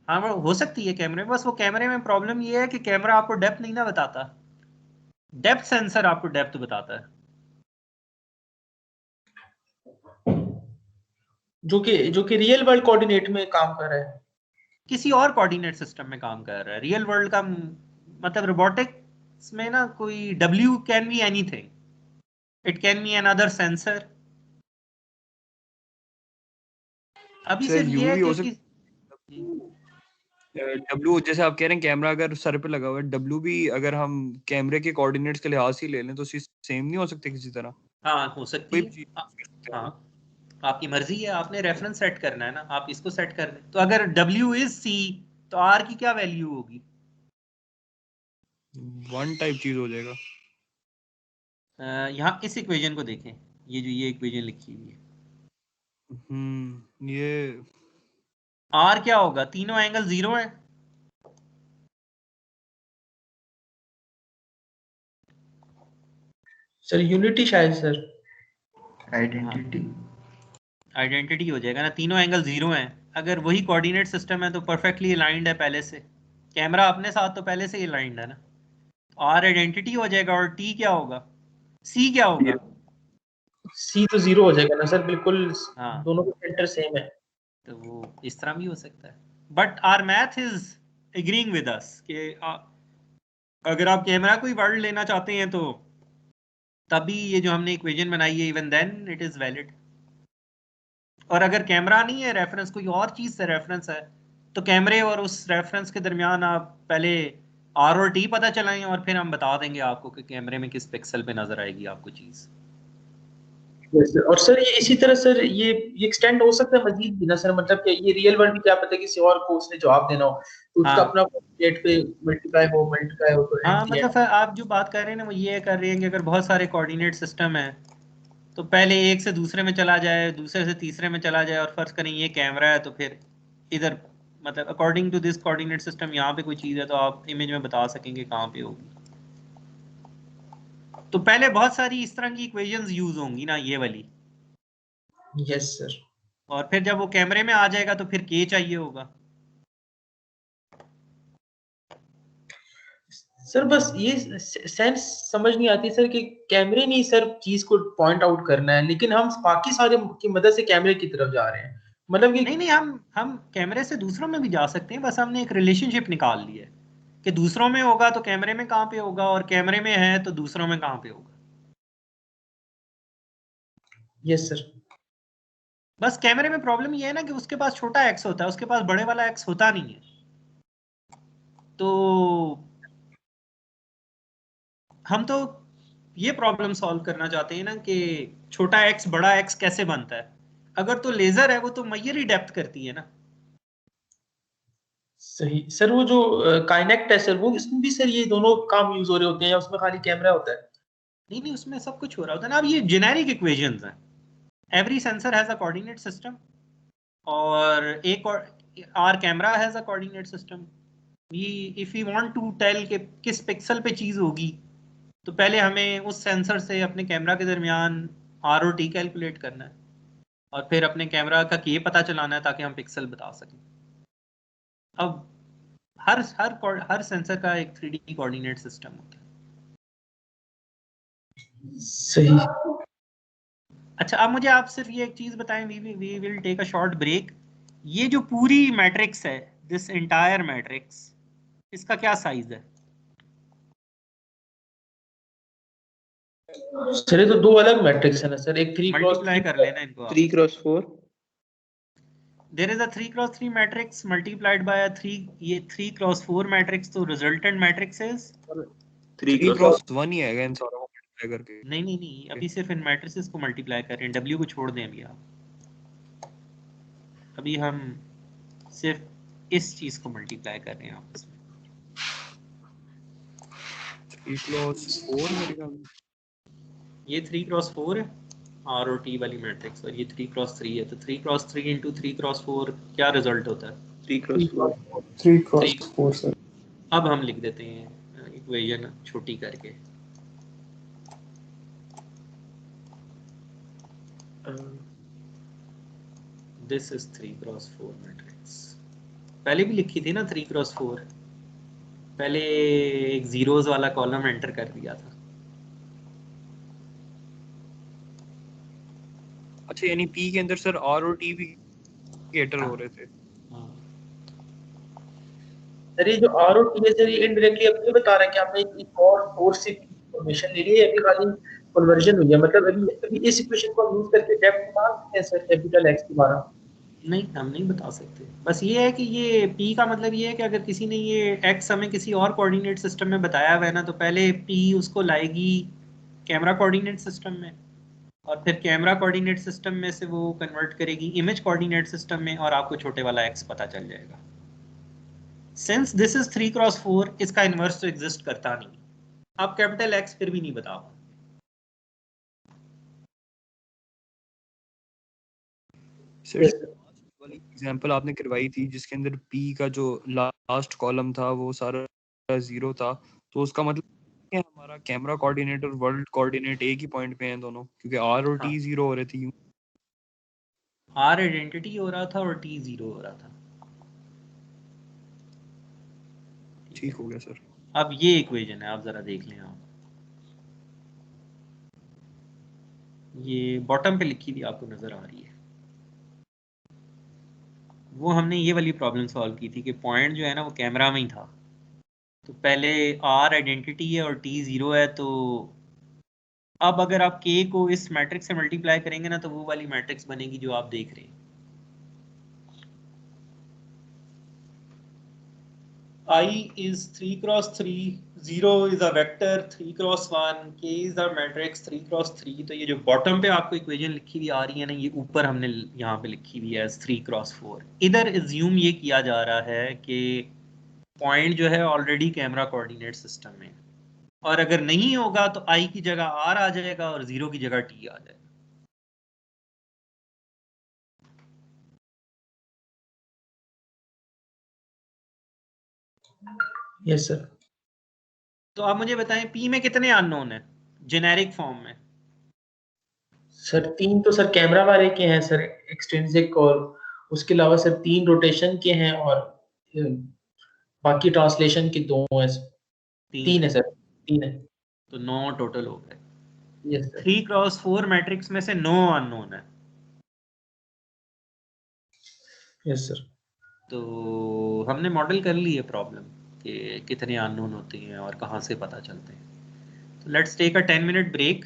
हाँ वो हो सकती है कैमरे, बस वो कैमरे में प्रॉब्लम ये है कि कैमरा आपको डेप्थ नहीं ना बताता, डेप्थ सेंसर आपको डेप्थ बताता है, जो कि रियल वर्ल्ड कोऑर्डिनेट में काम कर रहा है, किसी और कोऑर्डिनेट सिस्टम में काम कर रहा है। रियल वर्ल्ड का मतलब रोबोटिक्स में ना कोई W can be anything, it can be another sensor. अभी सर सिर्फ यू ये है भी हो कि W, जैसे आप कह रहे हैं कैमरा अगर सर पे लगा हुआ है, W भी अगर हम कैमरे के कोऑर्डिनेट्स के लिहाज से ले लें तो सेम नहीं हो सकते किसी तरह? हाँ हो सकती है, हाँ आपकी मर्जी है, आपने रेफरेंस सेट करना है ना, आप इसको सेट कर दें। तो अगर W इज C तो R की क्या वैल्यू होगी? वन टाइप चीज हो जाएगा। यहाँ इस इक्वेशन को देखें, ये इक्वेशन लिखी हुई है, ये R क्या होगा? तीनों एंगल 0 है, सर यूनिटी शायद सर आइडेंटिटी हो जाएगा ना, तीनों एंगल 0 हैं। अगर वही कोऑर्डिनेट सिस्टम है तो परफेक्टली अलाइंड है पहले से, कैमरा अपने साथ तो पहले से ही अलाइंड है ना, R आइडेंटिटी हो जाएगा। और T क्या होगा? C क्या होगा? C तो 0 हो जाएगा ना सर, बिल्कुल हाँ दोनों के सेंटर सेम है। तो वो इस तरह भी हो सकता है, but our math is agreeing with us कि अगर आप कैमरा कोई वर्ड लेना चाहते हैं तो तभी ये जो हमने इक्वेशन बनाई है, even then it is valid. और अगर कैमरा नहीं है, रेफरेंस कोई और चीज से रेफरेंस है, तो कैमरे और उस रेफरेंस के दरमियान आप पहले R और T पता चलाएं और फिर हम बता देंगे आपको कि कैमरे में किस पिक्सल पे नजर आएगी आपको चीज। और सर ये इसी तरह सर ये एक्सटेंड हो सकता है मजीद भी ना सर, मतलब कि ये रियल वर्ल्ड में क्या पता किसी और को उसने जवाब देना हो तो उसका अपना डेट पे मल्टीप्लाई हो तो हाँ मतलब आप जो बात कर रहे हैं ना वो ये कर रहे हैं कि अगर बहुत सारे कोऑर्डिनेट सिस्टम है तो पहले एक से दूसरे में चला जाए, दूसरे से तीसरे में चला जाए, और फर्ज करें ये कैमरा है तो फिर इधर मतलब according to this coordinate system यहाँ पे कोई चीज़ है तो आप इमेज में बता सकेंगे कहाँ पे होगी। तो पहले बहुत सारी इस तरह की इक्वेशंस यूज होंगी ना, ये वाली। Yes sir. और फिर जब वो कैमरे में आ जाएगा तो फिर के चाहिए होगा। सर बस ये सेंस समझ नहीं आती सर कि कैमरे नहीं सर चीज को पॉइंट आउट करना है, लेकिन हम बाकी सारे की मदद से कैमरे की तरफ जा रहे हैं, मतलब कि नहीं हम कैमरे से दूसरों में भी जा सकते हैं, बस हमने एक रिलेशनशिप निकाल ली है कि दूसरों में होगा तो कैमरे में कहाँ पे होगा, और कैमरे में है तो दूसरों में कहाँ पे होगा। Yes sir. बस कैमरे में प्रॉब्लम ये है ना कि उसके पास छोटा एक्स होता है, उसके पास बड़े वाला एक्स होता नहीं है। तो हम तो ये प्रॉब्लम सॉल्व करना चाहते हैं ना कि छोटा एक्स बड़ा एक्स कैसे बनता है। अगर तो लेजर है वो तो मैयर ही डेप्थ करती है ना। सही सर, वो जो काइनेक्ट है सर, वो इसमें भी सर ये दोनों काम यूज हो रहे होते हैं या उसमें खाली कैमरा होता है? नहीं उसमें सब कुछ हो रहा होता है ना। अब ये जेनेरिक इक्वेशंस हैं, every sensor has a coordinate system और एक और our camera has a coordinate system. We if you want to tell कि किस पिक्सल पे चीज होगी तो पहले हमें उस सेंसर से अपने कैमरा के दरमियान आर और टी कैलकुलेट करना है और फिर अपने कैमरा का के पता चलाना है ताकि हम पिक्सल बता सकें। अब हर सेंसर का एक 3D कोऑर्डिनेट सिस्टम होता है। सही। अच्छा अब मुझे आप सिर्फ ये एक चीज बताएं, we will take a short break. ये जो पूरी मैट्रिक्स है, दिस एंटायर मैट्रिक्स, इसका क्या साइज है? सर ये तो दो अलग मैट्रिक्स है ना सर, एक 3 क्रॉस मल्टीप्लाई कर लेना इनको आप। 3 cross 4 there is a 3 cross 3 matrix multiplied by a 3, ये 3 क्रॉस 4 मैट्रिक्स, तो रिजल्टेंट मैट्रिक्स इज 3 क्रॉस 1 ही आएगा इन सारों को मल्टीप्लाई करके। नहीं नहीं नहीं, अभी सिर्फ इन मैट्रिसेस को मल्टीप्लाई कर रहे हैं, W को छोड़ दें अभी आप। अभी हम सिर्फ इस चीज को मल्टीप्लाई कर रहे हैं आपस में। 3x4 मेरे ख्याल में ये 3x4 है R और T वाली मैट्रिक्स, और ये 3x3 है। तो 3x3 इंटू 3x4 क्या रिजल्ट होता है? 3x4 3x4 sir. अब हम लिख देते हैं इक्वेशन छोटी करके। This is 3x4 matrix. पहले भी लिखी थी ना 3x4, पहले एक जीरोस वाला कॉलम एंटर कर दिया था। अच्छा, यानी P के अंदर सर R और T भी कैटर हो रहे थे। सर ये जो R और T है सर, ये इनडायरेक्टली अब ये बता रहा है कि आपने एक और सोर्स से इंफॉर्मेशन ले ली है, अभी खाली कन्वर्जन हुई है। मतलब अभी इस इक्वेशन को यूज करके डेप्थ निकाल सकते हैं सर कैपिटल X दोबारा? नहीं, हम नहीं बता सकते। बस ये है कि ये P का मतलब ये है कि अगर किसी ने ये X हमें किसी और कोऑर्डिनेट सिस्टम में बताया हुआ है ना, तो पहले P उसको लाएगी कैमरा कोऑर्डिनेट सिस्टम में, और फिर कैमरा कोऑर्डिनेट सिस्टम में से वो कन्वर्ट करेगी इमेज कोऑर्डिनेट सिस्टम में, और आपको छोटे वाला X पता चल जाएगा। सिंस दिस इज 3x4, इसका इनवर्स तो एग्जिस्ट करता नहीं, आप कैपिटल X फिर भी नहीं बता पाओ। सर वाली एग्जांपल आपने करवाई थी जिसके अंदर P का जो लास्ट कॉलम था वो सारा 0 था, तो उसका मतलब है हमारा कैमरा कोऑर्डिनेट और वर्ल्ड कोऑर्डिनेट एक ही पॉइंट पे हैं दोनों, क्योंकि R और T 0 हो रहे थे। R आइडेंटिटी हो रहा था और T 0 हो रहा था। ठीक हो गया सर। अब ये इक्वेशन है, आप जरा देख लें। आप ये बॉटम पे लिखी हुई आपको नजर आ रही है, वो हमने ये वाली प्रॉब्लम सॉल्व की थी कि पॉइंट जो है ना वो कैमरा में ही था। तो पहले R आइडेंटिटी है और T 0 है, तो अब अगर आप K को इस मैट्रिक्स से मल्टीप्लाई करेंगे ना, तो वो वाली मैट्रिक्स बनेगी जो आप देख रहे हैं। I is 3x3, 0 is a vector, 3x1, K is a matrix 3x3। तो ये जो बॉटम पे आपको इक्वेशन लिखी हुई आ रही है ना, ये ऊपर हमने यहाँ पे लिखी हुई है 3x4। इधर एज्यूम ये किया जा रहा है कि पॉइंट जो है ऑलरेडी कैमरा कोऑर्डिनेट सिस्टम में, और अगर नहीं होगा तो I की जगह R आ जाएगा और 0 की जगह T आ जाएगा। Yes sir. तो आप मुझे बताएं P में कितने अननोन है जेनेरिक फॉर्म में? सर 3 तो सर कैमरा वाले के हैं सर, एक्सट्रिंसिक, और उसके अलावा सर 3 रोटेशन के हैं, और बाकी ट्रांसलेशन के 2 हैं। 3 है सर, 3 है। तो 9 टोटल हो गए। Yes sir. 3x4 मैट्रिक्स में से 9 अननोन है। Yes sir. तो हमने मॉडल कर ली है प्रॉब्लम कि कितने अननोन होते हैं और कहाँ से पता चलते हैं। तो let's take a 10 minute break,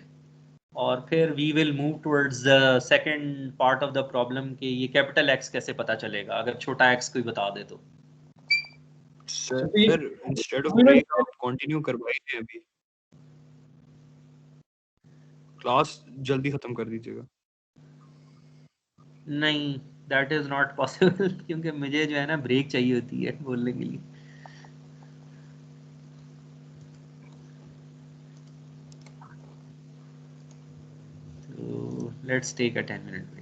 और फिर we will move towards the second part of the problem कि ये कैपिटल X कैसे पता चलेगा अगर छोटा x कोई बता दे तो। सर इंस्टेड ऑफ ब्रेक आप कंटिन्यू करवाइए, अभी क्लास जल्दी खत्म कर दीजिएगा। नहीं, दैट इज नॉट पॉसिबल क्योंकि मुझे जो है ना ब्रेक चाहिए होती है बोलने के लिए। तो लेट्स टेक अ 10 मिनट